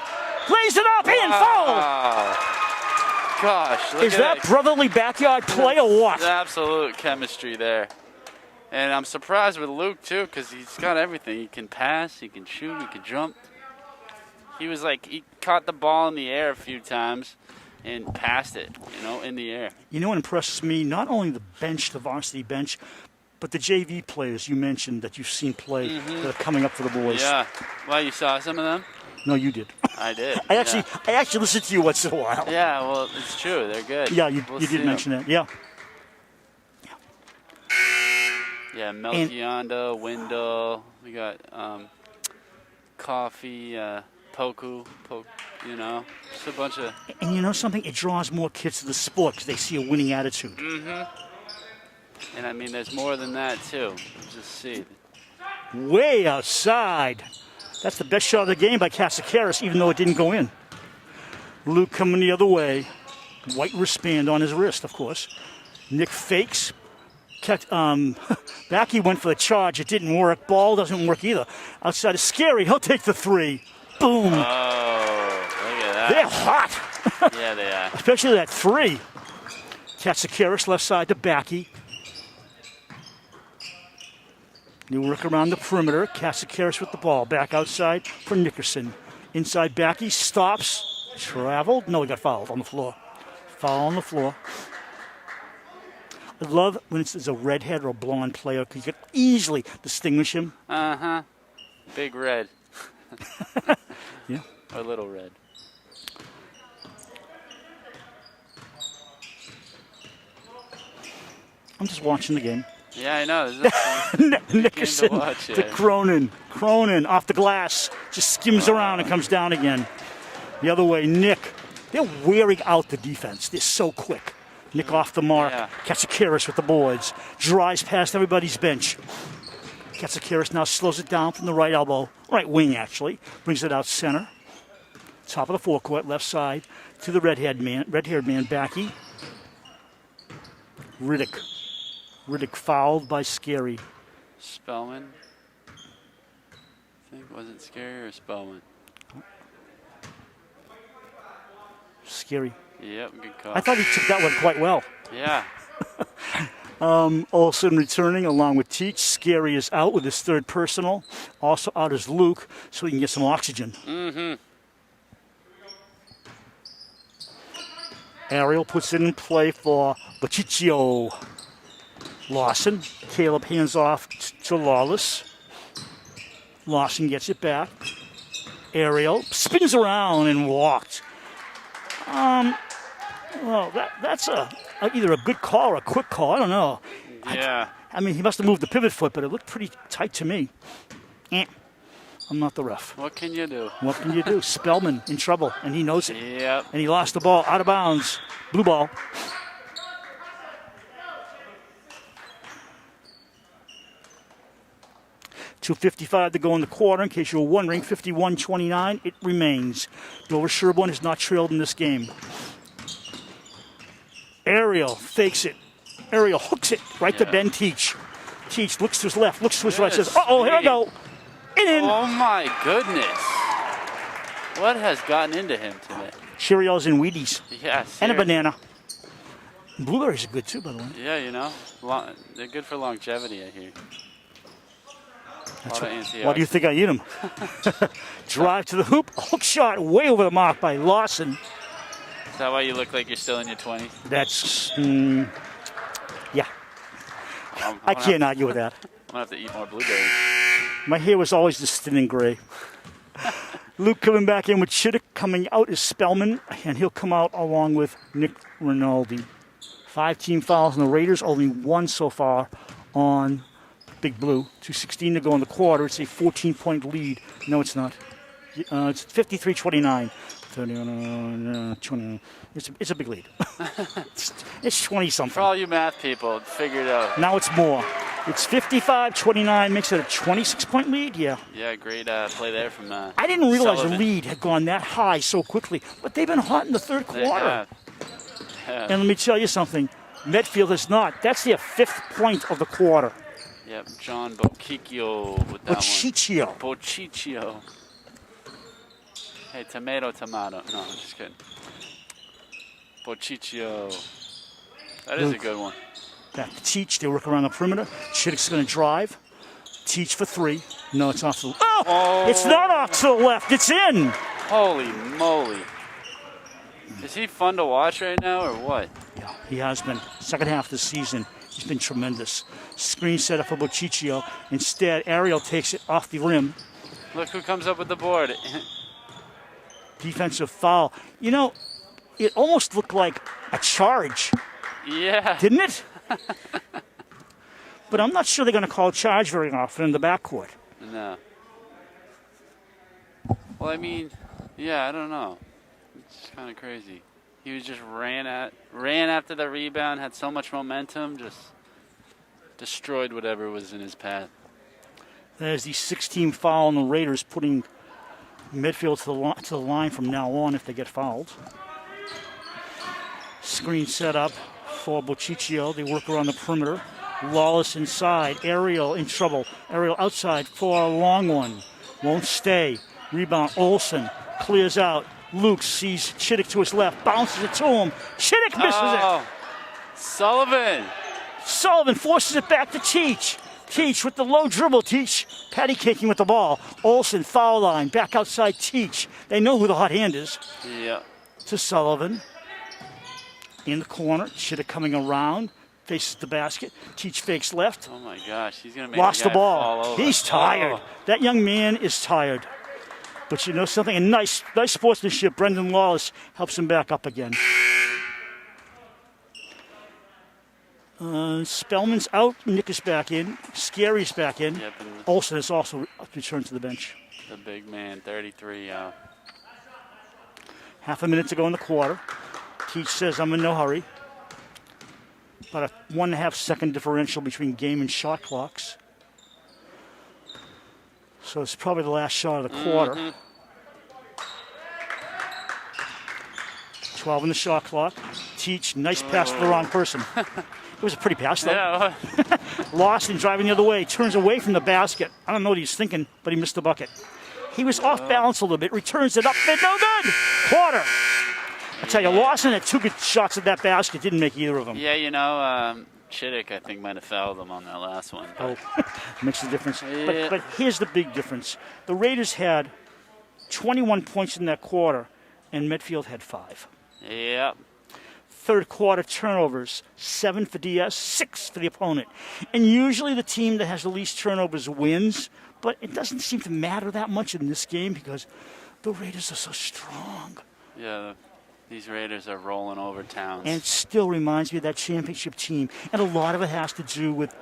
Speaker 1: Lays it up, in, foul!
Speaker 2: Gosh, look
Speaker 1: Is that brotherly backyard play or what?
Speaker 2: Absolute chemistry there. And I'm surprised with Luke, too, because he's got everything. He can pass, he can shoot, he can jump. He caught the ball in the air a few times and passed it, in the air.
Speaker 1: You know what impresses me? Not only the bench, the varsity bench, but the JV players you mentioned that you've seen play that are coming up for the boys.
Speaker 2: Yeah. Well, you saw some of them?
Speaker 1: No, you did.
Speaker 2: I did.
Speaker 1: I actually listen to you once in a while.
Speaker 2: Yeah, well, it's true. They're good.
Speaker 1: Yeah, you did mention that. Yeah.
Speaker 2: Yeah, Melchiondo, Wendell. We got Coffee, Poku, just a bunch of...
Speaker 1: And you know something? It draws more kids to the sport because they see a winning attitude.
Speaker 2: And, I mean, there's more than that, too. Just see.
Speaker 1: Way outside. That's the best shot of the game by Cassicaris, even though it didn't go in. Luke coming the other way. White wristband on his wrist, of course. Nick fakes. Backy went for the charge. It didn't work. Ball doesn't work either. Outside is Scary. He'll take the 3. Boom.
Speaker 2: Oh, look at that.
Speaker 1: They're hot.
Speaker 2: Yeah, they are.
Speaker 1: Especially that 3. Cassicaris left side to Backy. New work around the perimeter. Cassicaris with the ball. Back outside for Nickerson. Inside Backy. Stops. Traveled. No, he got fouled on the floor. Foul on the floor. I love when it's a redhead or a blonde player because you can easily distinguish him.
Speaker 2: Uh-huh. Big red.
Speaker 1: Yeah.
Speaker 2: Or little red.
Speaker 1: I'm just watching the game.
Speaker 2: Yeah, I know.
Speaker 1: Nickerson
Speaker 2: to watch,
Speaker 1: to
Speaker 2: yeah.
Speaker 1: Cronin. Cronin off the glass. Just skims around and comes down again. The other way, Nick. They're wearing out the defense. They're so quick. Nick off the mark.
Speaker 2: Yeah.
Speaker 1: Catsicaris with the boards. Drives past everybody's bench. Catsicaris now slows it down from the right elbow. Right wing, actually. Brings it out center. Top of the forecourt, left side. To the red-haired man, Backy. Riddick. Riddick fouled by Scary.
Speaker 2: Spellman. I think, was it Scary or Spellman?
Speaker 1: Scary.
Speaker 2: Yep, good call.
Speaker 1: I thought he took that one quite well.
Speaker 2: Yeah.
Speaker 1: Olsen returning along with Teach. Scary is out with his 3rd personal. Also out is Luke, so he can get some oxygen. Ariel puts it in play for Baciccio. Lawson. Caleb hands off to Lawless. Lawson gets it back. Ariel spins around and walked. Well, that's either a good call or a quick call. I don't know.
Speaker 2: Yeah.
Speaker 1: I mean, he must have moved the pivot foot, but it looked pretty tight to me. I'm not the ref.
Speaker 2: What can you do?
Speaker 1: What can you do? Spellman in trouble, and he knows it.
Speaker 2: Yep.
Speaker 1: And he lost the ball out of bounds. Blue ball. .255 to go in the quarter. In case you were wondering, 51-29. It remains. Dover-Sherborn has not trailed in this game. Ariel fakes it. Ariel hooks it right to Ben Teach. Teach looks to his left, looks to his right, says, uh-oh, here I go. and in.
Speaker 2: Oh my goodness. What has gotten into him today?
Speaker 1: Cheerios and Wheaties.
Speaker 2: Yeah,
Speaker 1: And a
Speaker 2: seriously.
Speaker 1: banana. Blueberries are good too, by the way.
Speaker 2: Yeah, you know, they're good for longevity, I hear.
Speaker 1: That's
Speaker 2: Lot of
Speaker 1: why do you think I eat them? Drive to the hoop, a hook shot way over the mark by Lawson.
Speaker 2: Is that why you look like you're still in your 20s?
Speaker 1: That's, yeah. I
Speaker 2: I'm
Speaker 1: can't argue with that.
Speaker 2: gonna have to eat more blueberries.
Speaker 1: My hair was always just thin and gray. Luke coming back in with Chittick. Coming out is Spellman, and he'll come out along with Nick Rinaldi. 5 team fouls on the Raiders, only 1 so far on Big Blue. 2:16 to go in the quarter. It's a 14-point lead. No, it's not. It's 53-29. 20. It's a big lead. It's 20-something.
Speaker 2: For all you math people, figure it out.
Speaker 1: Now it's more. It's 55-29, makes it a 26-point lead. Yeah.
Speaker 2: Yeah, great play there from
Speaker 1: I didn't realize
Speaker 2: Sullivan.
Speaker 1: the lead had gone that high so quickly, but they've been hot in the third
Speaker 2: They
Speaker 1: quarter.
Speaker 2: have.
Speaker 1: And let me tell you something. Medfield has not. That's their 5th point of the quarter.
Speaker 2: Yep, John Bochicchio with that
Speaker 1: Bochicchio.
Speaker 2: one. Bochicchio. Hey, tomato. No, I'm just kidding. Bochicchio. That is a good one.
Speaker 1: Back to Teach. They work around the perimeter. Chittick's going to drive. Teach for 3. No, it's off to the
Speaker 2: Oh.
Speaker 1: It's not off to the left. It's in.
Speaker 2: Holy moly. Is he fun to watch right now or what?
Speaker 1: Yeah, he has been. Second half of the season, he's been tremendous. Screen set up for Bochicchio. Instead, Ariel takes it off the rim.
Speaker 2: Look who comes up with the board.
Speaker 1: Defensive foul. You know, it almost looked like a charge,
Speaker 2: Yeah.
Speaker 1: didn't it? But I'm not sure they're going to call a charge very often in the backcourt.
Speaker 2: No. Well, I mean, yeah, I don't know. It's kind of crazy. He was just ran after the rebound, had so much momentum, just destroyed whatever was in his path.
Speaker 1: There's the 16 foul on the Raiders, putting Medfield to the line from now on if they get fouled. Screen set up for Bochicchio. They work around the perimeter. Lawless inside. Ariel in trouble. Ariel outside for a long one. Won't stay. Rebound. Olsen clears out. Luke sees Chittick to his left. Bounces it to him. Chittick misses it.
Speaker 2: Sullivan.
Speaker 1: Sullivan forces it back to Teach. Teach with the low dribble. Teach patty caking with the ball. Olsen foul line. Back outside Teach. They know who the hot hand is.
Speaker 2: Yeah.
Speaker 1: To Sullivan. In the corner. Chittick coming around. Faces the basket. Teach fakes left.
Speaker 2: Oh my gosh, he's gonna make
Speaker 1: Lost
Speaker 2: the
Speaker 1: the
Speaker 2: guy fall
Speaker 1: ball.
Speaker 2: over.
Speaker 1: He's tired.
Speaker 2: Oh.
Speaker 1: That young man is tired. But you know something? A nice sportsmanship. Brendan Lawless helps him back up again. Spellman's out. Nick is back in. Scary's back in.
Speaker 2: Yep, and
Speaker 1: Olsen has also returned to the bench.
Speaker 2: the big man, 33.
Speaker 1: Half a minute to go in the quarter. Teach says, I'm in no hurry. About a 1.5 second differential between game and shot clocks. So it's probably the last shot of the quarter. 12 in the shot clock. Teach, nice pass to the wrong person. It was a pretty pass, though.
Speaker 2: Yeah.
Speaker 1: Lost and driving the other way. Turns away from the basket. I don't know what he's thinking, but he missed the bucket. He was off balance a little bit. Returns it up. No good. Quarter. I tell you, Lawson had 2 good shots at that basket. Didn't make either of them.
Speaker 2: Yeah, you know, Chittick, I think, might have fouled him on that last one.
Speaker 1: Oh, makes a difference.
Speaker 2: Yeah.
Speaker 1: But here's the big difference. The Raiders had 21 points in that quarter, and Medfield had 5.
Speaker 2: Yep.
Speaker 1: Third quarter turnovers, 7 for DS, 6 for the opponent. And usually the team that has the least turnovers wins, but it doesn't seem to matter that much in this game because the Raiders are so strong.
Speaker 2: Yeah, these Raiders are rolling over towns.
Speaker 1: And it still reminds me of that championship team. And a lot of it has to do with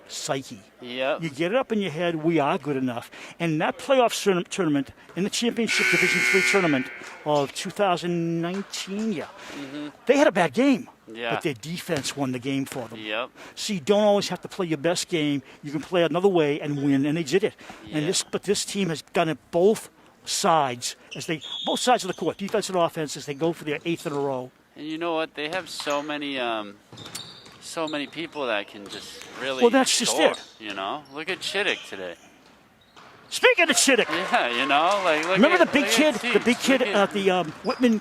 Speaker 1: psyche.
Speaker 2: Yep.
Speaker 1: You get it up in your head, we are good enough. And that playoff tournament, in the Championship Division III tournament of 2019, they had a bad game.
Speaker 2: Yeah.
Speaker 1: But their defense won the game for them.
Speaker 2: Yep.
Speaker 1: So you don't always have to play your best game. You can play another way and win, and they did it.
Speaker 2: Yeah.
Speaker 1: And this team has done it both sides both sides of the court, defense and offense, as they go for their 8th in a row.
Speaker 2: And you know what? They have so many people that can just really
Speaker 1: Well, that's just
Speaker 2: score,
Speaker 1: it.
Speaker 2: You know? Look at Chittick today.
Speaker 1: Speaking of Chittick,
Speaker 2: Yeah, you know, like look
Speaker 1: remember
Speaker 2: at,
Speaker 1: the big
Speaker 2: look
Speaker 1: kid,
Speaker 2: at
Speaker 1: the
Speaker 2: Teach.
Speaker 1: big kid
Speaker 2: Look
Speaker 1: at the Whitman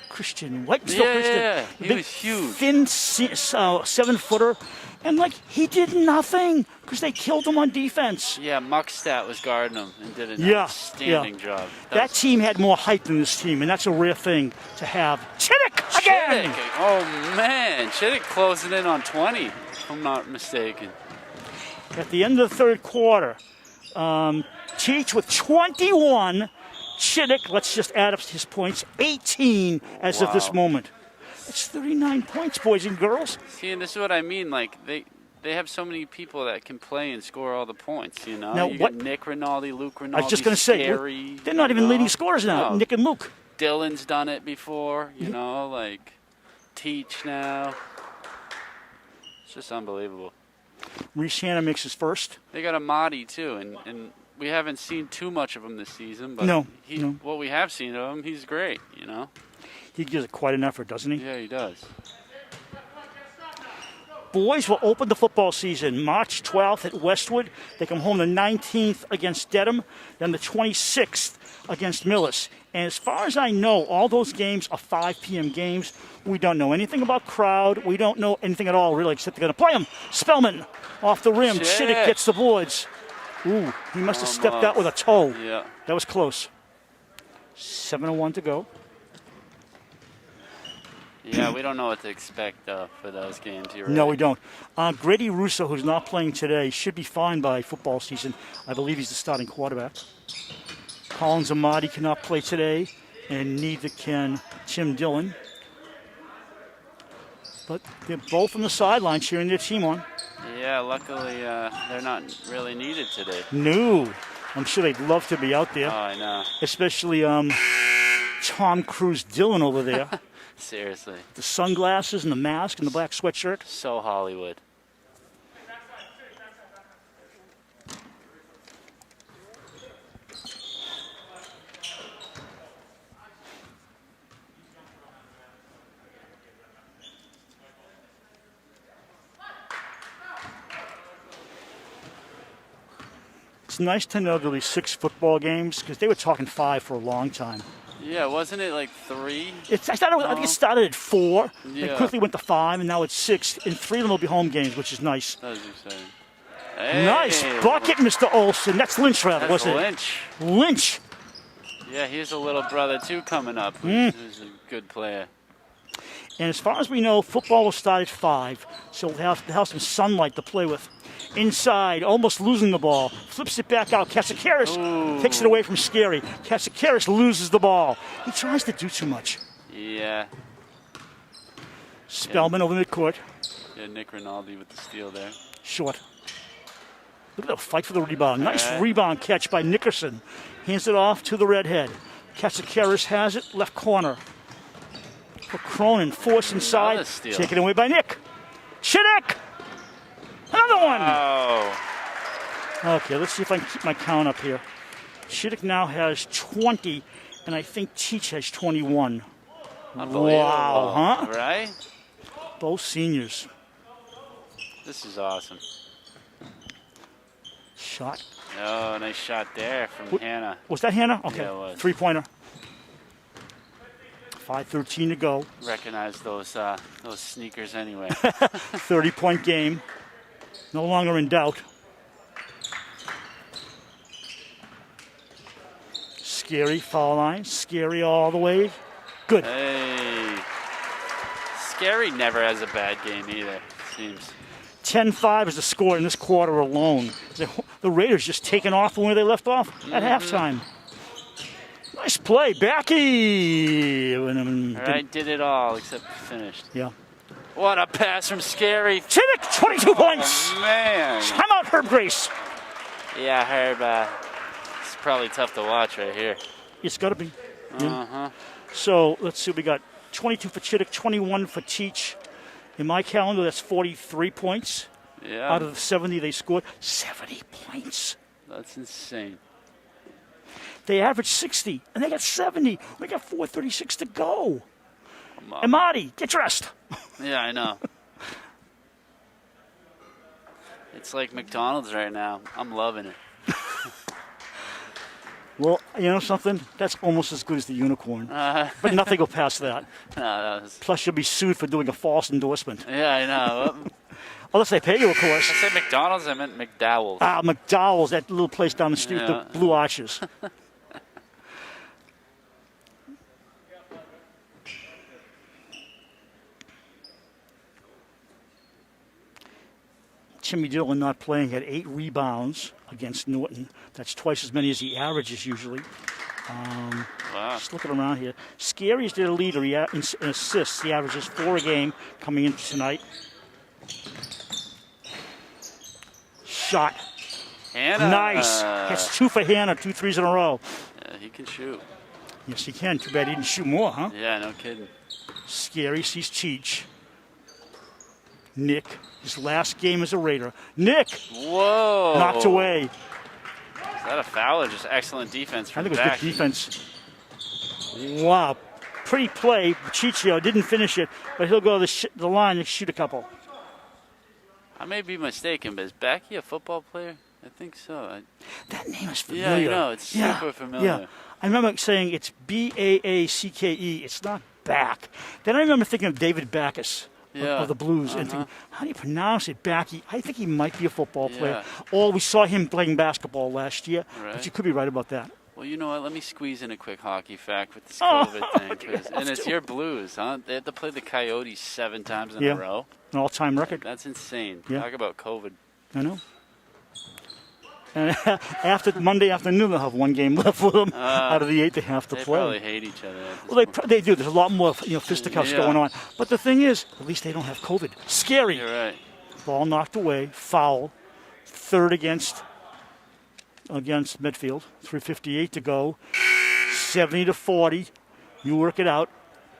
Speaker 1: Christian, Whitensville Christian.
Speaker 2: Yeah.
Speaker 1: The
Speaker 2: He
Speaker 1: big,
Speaker 2: was huge.
Speaker 1: thin 7-footer, and like he did nothing because they killed him on defense.
Speaker 2: Yeah, Muckstadt was guarding him and did an
Speaker 1: Yeah,
Speaker 2: outstanding job.
Speaker 1: That team had more height than this team, and that's a rare thing to have. Chittick again.
Speaker 2: Chittick. Oh man, Chittick closing in on 20, if I'm not mistaken.
Speaker 1: At the end of the third quarter, Teach with 21. Chittick, let's just add up his points, 18 as of this
Speaker 2: Wow.
Speaker 1: moment. It's 39 points, boys and girls.
Speaker 2: See, and this is what I mean. Like they have so many people that can play and score all the points. You know,
Speaker 1: Now,
Speaker 2: you
Speaker 1: what-
Speaker 2: got Nick Rinaldi, Luke Rinaldi.
Speaker 1: I was just going to say,
Speaker 2: Scary,
Speaker 1: they're not
Speaker 2: you
Speaker 1: even
Speaker 2: know?
Speaker 1: leading scorers now,
Speaker 2: No.
Speaker 1: Nick and Luke.
Speaker 2: Dylan's done it before. You know, like Teach now. It's just unbelievable.
Speaker 1: Reese Hanna makes his first.
Speaker 2: They got Amadi too, and we haven't seen too much of him this season. But
Speaker 1: No.
Speaker 2: what we have seen of him, he's great. You know.
Speaker 1: He gives it quite an effort, doesn't he?
Speaker 2: Yeah, he does.
Speaker 1: Boys will open the football season March 12th at Westwood. They come home the 19th against Dedham, then the 26th against Millis. And as far as I know, all those games are 5 p.m. games. We don't know anything about crowd. We don't know anything at all, really, except they're going to play them. Spellman off the rim.
Speaker 2: Shit.
Speaker 1: Chittick gets the boards. Ooh, he must have stepped out with a toe.
Speaker 2: Yeah.
Speaker 1: That was close. 7:01 to go.
Speaker 2: Yeah, we don't know what to expect for those games. You're
Speaker 1: No,
Speaker 2: right.
Speaker 1: we don't. Grady Russo, who's not playing today, should be fine by football season. I believe he's the starting quarterback. Collins Amadi cannot play today, and neither can Tim Dillon. But they're both on the sideline cheering their team on.
Speaker 2: Yeah, luckily they're not really needed today.
Speaker 1: No, I'm sure they'd love to be out
Speaker 2: Oh,
Speaker 1: there,
Speaker 2: I know.
Speaker 1: especially Tom Cruise Dillon over there.
Speaker 2: Seriously.
Speaker 1: The sunglasses and the mask and the black sweatshirt.
Speaker 2: So Hollywood.
Speaker 1: It's nice to know there'll be 6 football games because they were talking 5 for a long time.
Speaker 2: Yeah, wasn't it like 3?
Speaker 1: I think it started at 4.
Speaker 2: Yeah.
Speaker 1: It quickly went to 5, and now it's 6. And 3 of them will be home games, which is nice.
Speaker 2: That was exciting. Hey,
Speaker 1: Nice bucket, Mr. Olson. That's Lynch, rather,
Speaker 2: That's
Speaker 1: wasn't
Speaker 2: Lynch.
Speaker 1: it? Lynch.
Speaker 2: Yeah, he has a little brother too coming up who's a good player.
Speaker 1: And as far as we know, football will start at 5, so they'll have some sunlight to play with. Inside, almost losing the ball. Flips it back out. Katsikaris takes it away from Scary. Katsikaris loses the ball. He tries to do too much.
Speaker 2: Yeah.
Speaker 1: Spellman over midcourt.
Speaker 2: Yeah, Nick Rinaldi with the steal there.
Speaker 1: Short. Look at the fight for the rebound. Nice
Speaker 2: All right.
Speaker 1: rebound catch by Nickerson. Hands it off to the redhead. Katsikaris has it, left corner. For Cronin, force inside.
Speaker 2: Another steal.
Speaker 1: Taken away by Nick. Chittick! Another one!
Speaker 2: Oh.
Speaker 1: Okay, let's see if I can keep my count up here. Chittick now has 20, and I think Teach has 21.
Speaker 2: Unbelievable.
Speaker 1: Wow, huh?
Speaker 2: Right?
Speaker 1: Both seniors.
Speaker 2: This is awesome.
Speaker 1: Shot.
Speaker 2: Oh, nice shot there from Hannah.
Speaker 1: Was that Hannah? Okay.
Speaker 2: Yeah, it was.
Speaker 1: 3-pointer. 5:13 to go.
Speaker 2: Recognize those sneakers anyway.
Speaker 1: 30-point game. No longer in doubt. Scary foul line. Scary all the way. Good.
Speaker 2: Hey. Scary never has a bad game either, it seems.
Speaker 1: 10-5 is the score in this quarter alone. The Raiders just taking off from where they left off at halftime. Nice play. Backy.
Speaker 2: All right, did it all except finished.
Speaker 1: Yeah.
Speaker 2: What a pass from Scary.
Speaker 1: Chittick, 22 points.
Speaker 2: Oh, man.
Speaker 1: Time out, Herb Grace.
Speaker 2: Yeah, Herb, it's probably tough to watch right here.
Speaker 1: It's got to be.
Speaker 2: Uh-huh.
Speaker 1: So let's see. We got 22 for Chittick, 21 for Teach. In my calendar, that's 43 points.
Speaker 2: Yeah,
Speaker 1: Out of the 70 they scored. 70 points.
Speaker 2: that's insane.
Speaker 1: They averaged 60, and they got 70. We got 4:36 to go.
Speaker 2: Come on.
Speaker 1: Amadi, get dressed.
Speaker 2: Yeah, I know. It's like McDonald's right now. I'm loving it.
Speaker 1: Well, you know something? That's almost as good as the unicorn. But nothing will pass that.
Speaker 2: No, that was.
Speaker 1: Plus, you'll be sued for doing a false endorsement.
Speaker 2: Yeah, I know.
Speaker 1: Unless they pay you, of course.
Speaker 2: I said McDonald's, I meant McDowell's.
Speaker 1: McDowell's, that little place down the street with the blue arches. Jimmy Dillon not playing, had 8 rebounds against Norton. That's twice as many as he averages usually.
Speaker 2: Wow.
Speaker 1: Just looking around here. Scary's their leader in assists. He averages 4 a game coming into tonight. Shot.
Speaker 2: Hannah.
Speaker 1: Nice. Hits 2 for Hannah, 2 threes in a row.
Speaker 2: Yeah, he can shoot.
Speaker 1: Yes, he can. Too bad he didn't shoot more, huh?
Speaker 2: Yeah, no kidding.
Speaker 1: Scary sees Cheech. Nick, his last game as a Raider. Nick!
Speaker 2: Whoa.
Speaker 1: Knocked away.
Speaker 2: Is that a foul or just excellent defense
Speaker 1: I
Speaker 2: from
Speaker 1: think it was
Speaker 2: back?
Speaker 1: good defense. Wow. Pretty play. Chichio didn't finish it, but he'll go to the line and shoot a couple.
Speaker 2: I may be mistaken, but is Backy a football player? I think so.
Speaker 1: That name is familiar.
Speaker 2: Yeah, you know, it's super familiar.
Speaker 1: Yeah. I remember saying it's Baacke. It's not back. Then I remember thinking of David Backus of the Blues and thinking, how do you pronounce it, Backy? I think he might be a football player. Or we saw him playing basketball last year, but you could be right about that.
Speaker 2: Well, you know what? Let me squeeze in a quick hockey fact with this COVID thing. And it's your Blues, huh? They have to play the Coyotes 7 times in a row.
Speaker 1: An all-time record.
Speaker 2: That's insane.
Speaker 1: Yeah.
Speaker 2: Talk about COVID.
Speaker 1: I know. And after Monday afternoon, they'll have 1 game left for them out of the 8 they have to play.
Speaker 2: They probably hate each other.
Speaker 1: Well, they do. There's a lot more fisticuffs going on. But the thing is, at least they don't have COVID. Scary.
Speaker 2: You're right.
Speaker 1: Ball knocked away. Foul. 3rd against Medfield. 3:58 to go. 70-40. You work it out.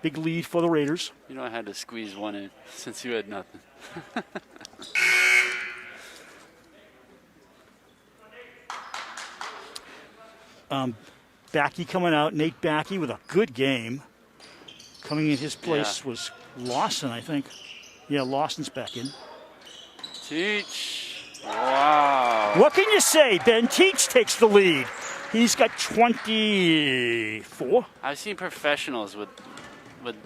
Speaker 1: Big lead for the Raiders.
Speaker 2: You know I had to squeeze one in since you had nothing.
Speaker 1: Backy coming out. Nate Backy with a good game. Coming in his place was Lawson, I think. Yeah, Lawson's back in.
Speaker 2: Teach. Wow.
Speaker 1: What can you say? Ben Teach takes the lead. He's got 24.
Speaker 2: I've seen professionals with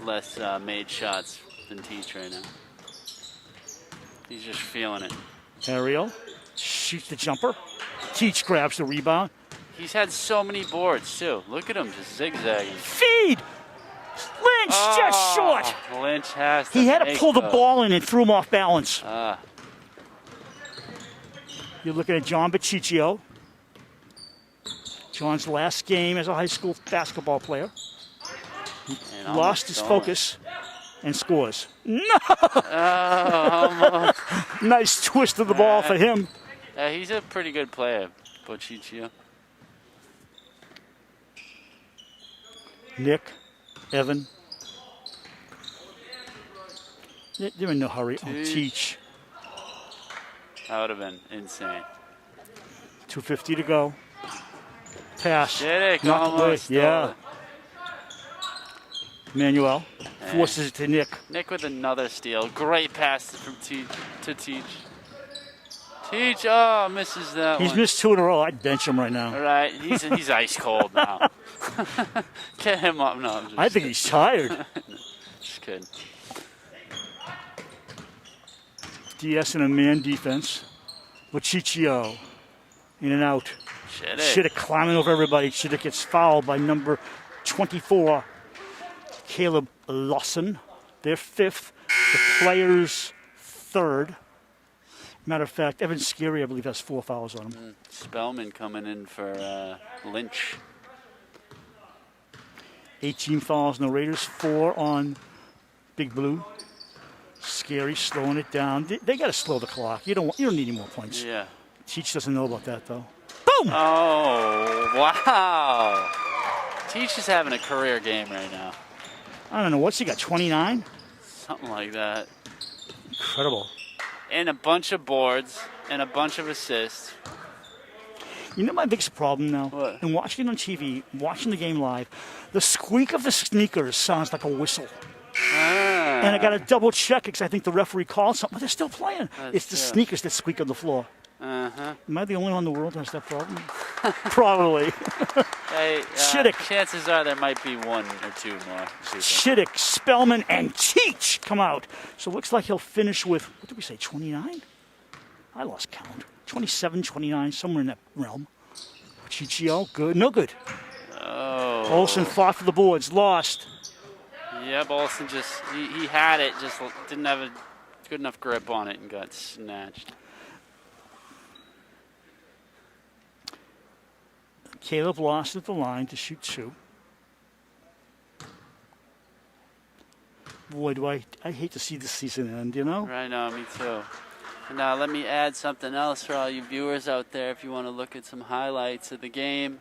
Speaker 2: less made shots than Teach right now. He's just feeling it.
Speaker 1: Ariel shoots the jumper. Teach grabs the rebound.
Speaker 2: He's had so many boards, too. Look at him just zigzagging.
Speaker 1: Feed! Lynch just short.
Speaker 2: Lynch has to
Speaker 1: He had to pull the ball in and threw him off balance. You're looking at John Baciccio. John's last game as a high school basketball player. Lost his focus and scores. No! Nice twist of the ball for him.
Speaker 2: He's a pretty good player, Baciccio.
Speaker 1: Nick, Evan. They're in no hurry. Oh, Teach.
Speaker 2: That would have been insane.
Speaker 1: 2:50 to go. Pass.
Speaker 2: Did it?
Speaker 1: Knocked away. Yeah. Manuel forces it to Nick.
Speaker 2: Nick with another steal. Great pass from Teach to Teach. Teach, misses that one.
Speaker 1: He's missed 2 in a row. I'd bench him right now.
Speaker 2: All right, he's ice cold now. Get him up. No, I'm just
Speaker 1: I think he's tired.
Speaker 2: Just kidding.
Speaker 1: DS in a man defense. Baciccio in and out. Shiddick climbing over everybody. Shiddick gets fouled by number 24, Caleb Lawson. They're 5th. The players 3rd. Matter of fact, Evan Scary, I believe, has 4 fouls on him.
Speaker 2: Spellman coming in for Lynch.
Speaker 1: 18 fouls on the Raiders, 4 on Big Blue. Scary slowing it down. They got to slow the clock. You don't need any more points.
Speaker 2: Yeah.
Speaker 1: Teach doesn't know about that, though. Boom!
Speaker 2: Oh, wow. Teach is having a career game right now.
Speaker 1: I don't know. What's he got, 29?
Speaker 2: Something like that.
Speaker 1: Incredible.
Speaker 2: And a bunch of boards and a bunch of assists.
Speaker 1: You know my biggest problem now?
Speaker 2: What?
Speaker 1: In watching it on TV, watching the game live, the squeak of the sneakers sounds like a whistle. And I got to double check because I think the referee called something, but they're still playing. It's the sneakers that squeak on the floor. Am I the only one in the world that has that problem? Probably.
Speaker 2: Hey,
Speaker 1: Chittick.
Speaker 2: chances are there might be one or two more.
Speaker 1: Chittick, Spellman, and Teach come out. So it looks like he'll finish with, what did we say, 29? I lost count. 27, 29, somewhere in that realm. Chichio, good, no good.
Speaker 2: Oh.
Speaker 1: Olsen fought for the boards, lost.
Speaker 2: Yep, Olsen just, he had it, just didn't have a good enough grip on it and got snatched.
Speaker 1: Caleb lost at the line to shoot 2. Boy, do I hate to see the season end, you know?
Speaker 2: Right now, me too. And now let me add something else for all you viewers out there. If you want to look at some highlights of the game,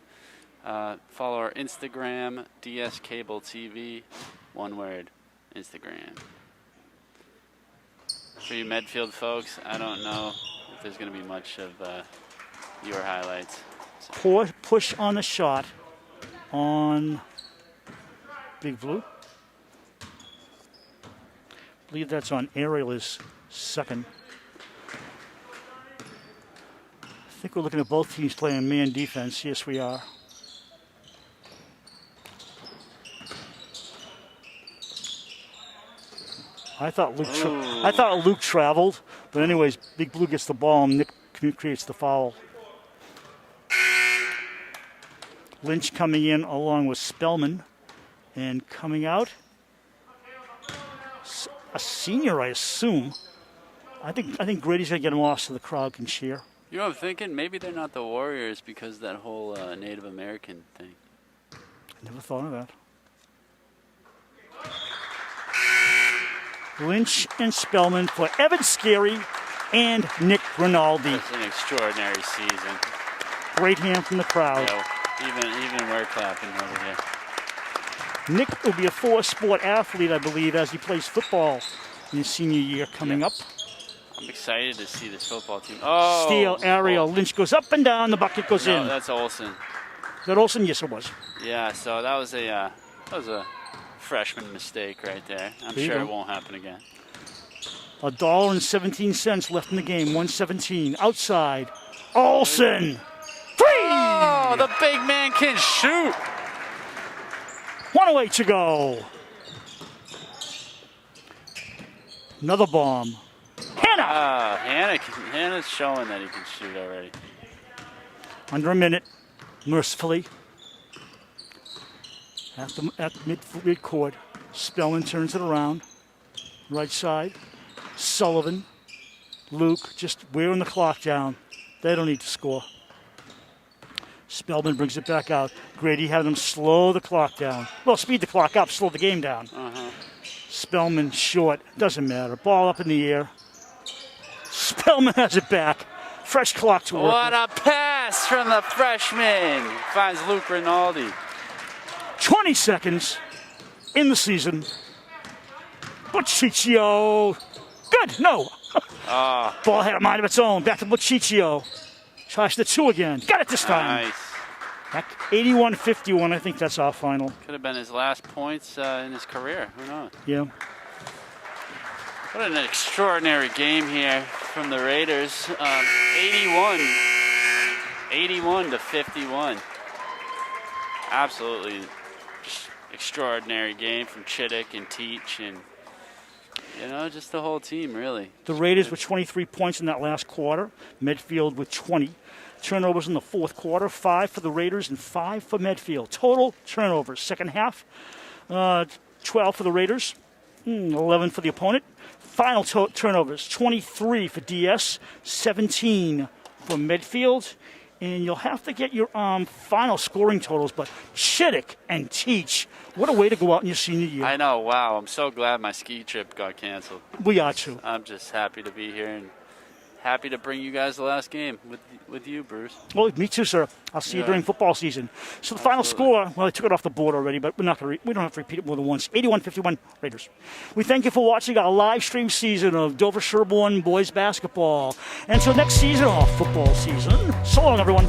Speaker 2: follow our Instagram, DS Cable TV, one word, Instagram. For you Medfield folks, I don't know if there's going to be much of your highlights.
Speaker 1: Poor push on the shot on Big Blue. I believe that's on Ariel's second. I think we're looking at both teams playing man defense. Yes, we are. I thought Luke traveled, but anyways, Big Blue gets the ball and Nick creates the foul. Lynch coming in along with Spellman, and coming out, a senior, I assume. I think Grady's gonna get him off so the crowd can cheer.
Speaker 2: You know what I'm thinking? Maybe they're not the Warriors because of that whole Native American thing.
Speaker 1: Never thought of that. Lynch and Spellman for Evan Scary and Nick Rinaldi.
Speaker 2: It's an extraordinary season.
Speaker 1: Great hand from the crowd.
Speaker 2: You know, even we're clapping over here.
Speaker 1: Nick will be a 4-sport athlete, I believe, as he plays football in his senior year coming up.
Speaker 2: I'm excited to see this football team. Oh,
Speaker 1: Steal, Ariel, Lynch goes up and down, the bucket goes in.
Speaker 2: That's Olsen.
Speaker 1: Is that Olsen? Yes, it was.
Speaker 2: Yeah, so that was a freshman mistake right there. I'm sure it won't happen again.
Speaker 1: $1.17 left in the game. 1:17 outside. Olsen. 3!
Speaker 2: Oh, the big man can shoot.
Speaker 1: 1:08 to go. Another bomb.
Speaker 2: Hannah's showing that he can shoot already.
Speaker 1: Under a minute, mercifully. At mid-court, Spellman turns it around. Right side, Sullivan, Luke, just wearing the clock down. They don't need to score. Spellman brings it back out. Grady had them slow the clock down. Well, speed the clock up, slow the game down. Spellman short, doesn't matter. Ball up in the air. Spellman has it back. Fresh clock to work.
Speaker 2: What a pass from the freshman. Finds Luke Rinaldi.
Speaker 1: 20 seconds in the season. Buciccio. Good, no. Ball had a mind of its own. Back to Buciccio. Tries the 2 again. Got it this time.
Speaker 2: Nice.
Speaker 1: Back 81-51. I think that's our final.
Speaker 2: Could have been his last points in his career. Who knows?
Speaker 1: Yeah.
Speaker 2: What an extraordinary game here from the Raiders. 81 to 51. Absolutely just extraordinary game from Chittick and Teach and, just the whole team, really.
Speaker 1: The Raiders with 23 points in that last quarter. Medfield with 20. Turnovers in the fourth quarter, 5 for the Raiders and 5 for Medfield. Total turnovers, second half, 12 for the Raiders, 11 for the opponent. Final turnovers, 23 for DS, 17 for Medfield. And you'll have to get your final scoring totals, but Chittick and Teach, what a way to go out in your senior year.
Speaker 2: I know, wow. I'm so glad my ski trip got canceled.
Speaker 1: We are too.
Speaker 2: I'm just happy to be here and happy to bring you guys the last game with you, Bruce.
Speaker 1: Well, me too, sir. I'll see you during football season. So the final score, well, I took it off the board already, but we don't have to repeat it more than once. 81-51 Raiders. We thank you for watching our live stream season of Dover-Sherborn boys basketball. And until next season, or football season, so long, everyone.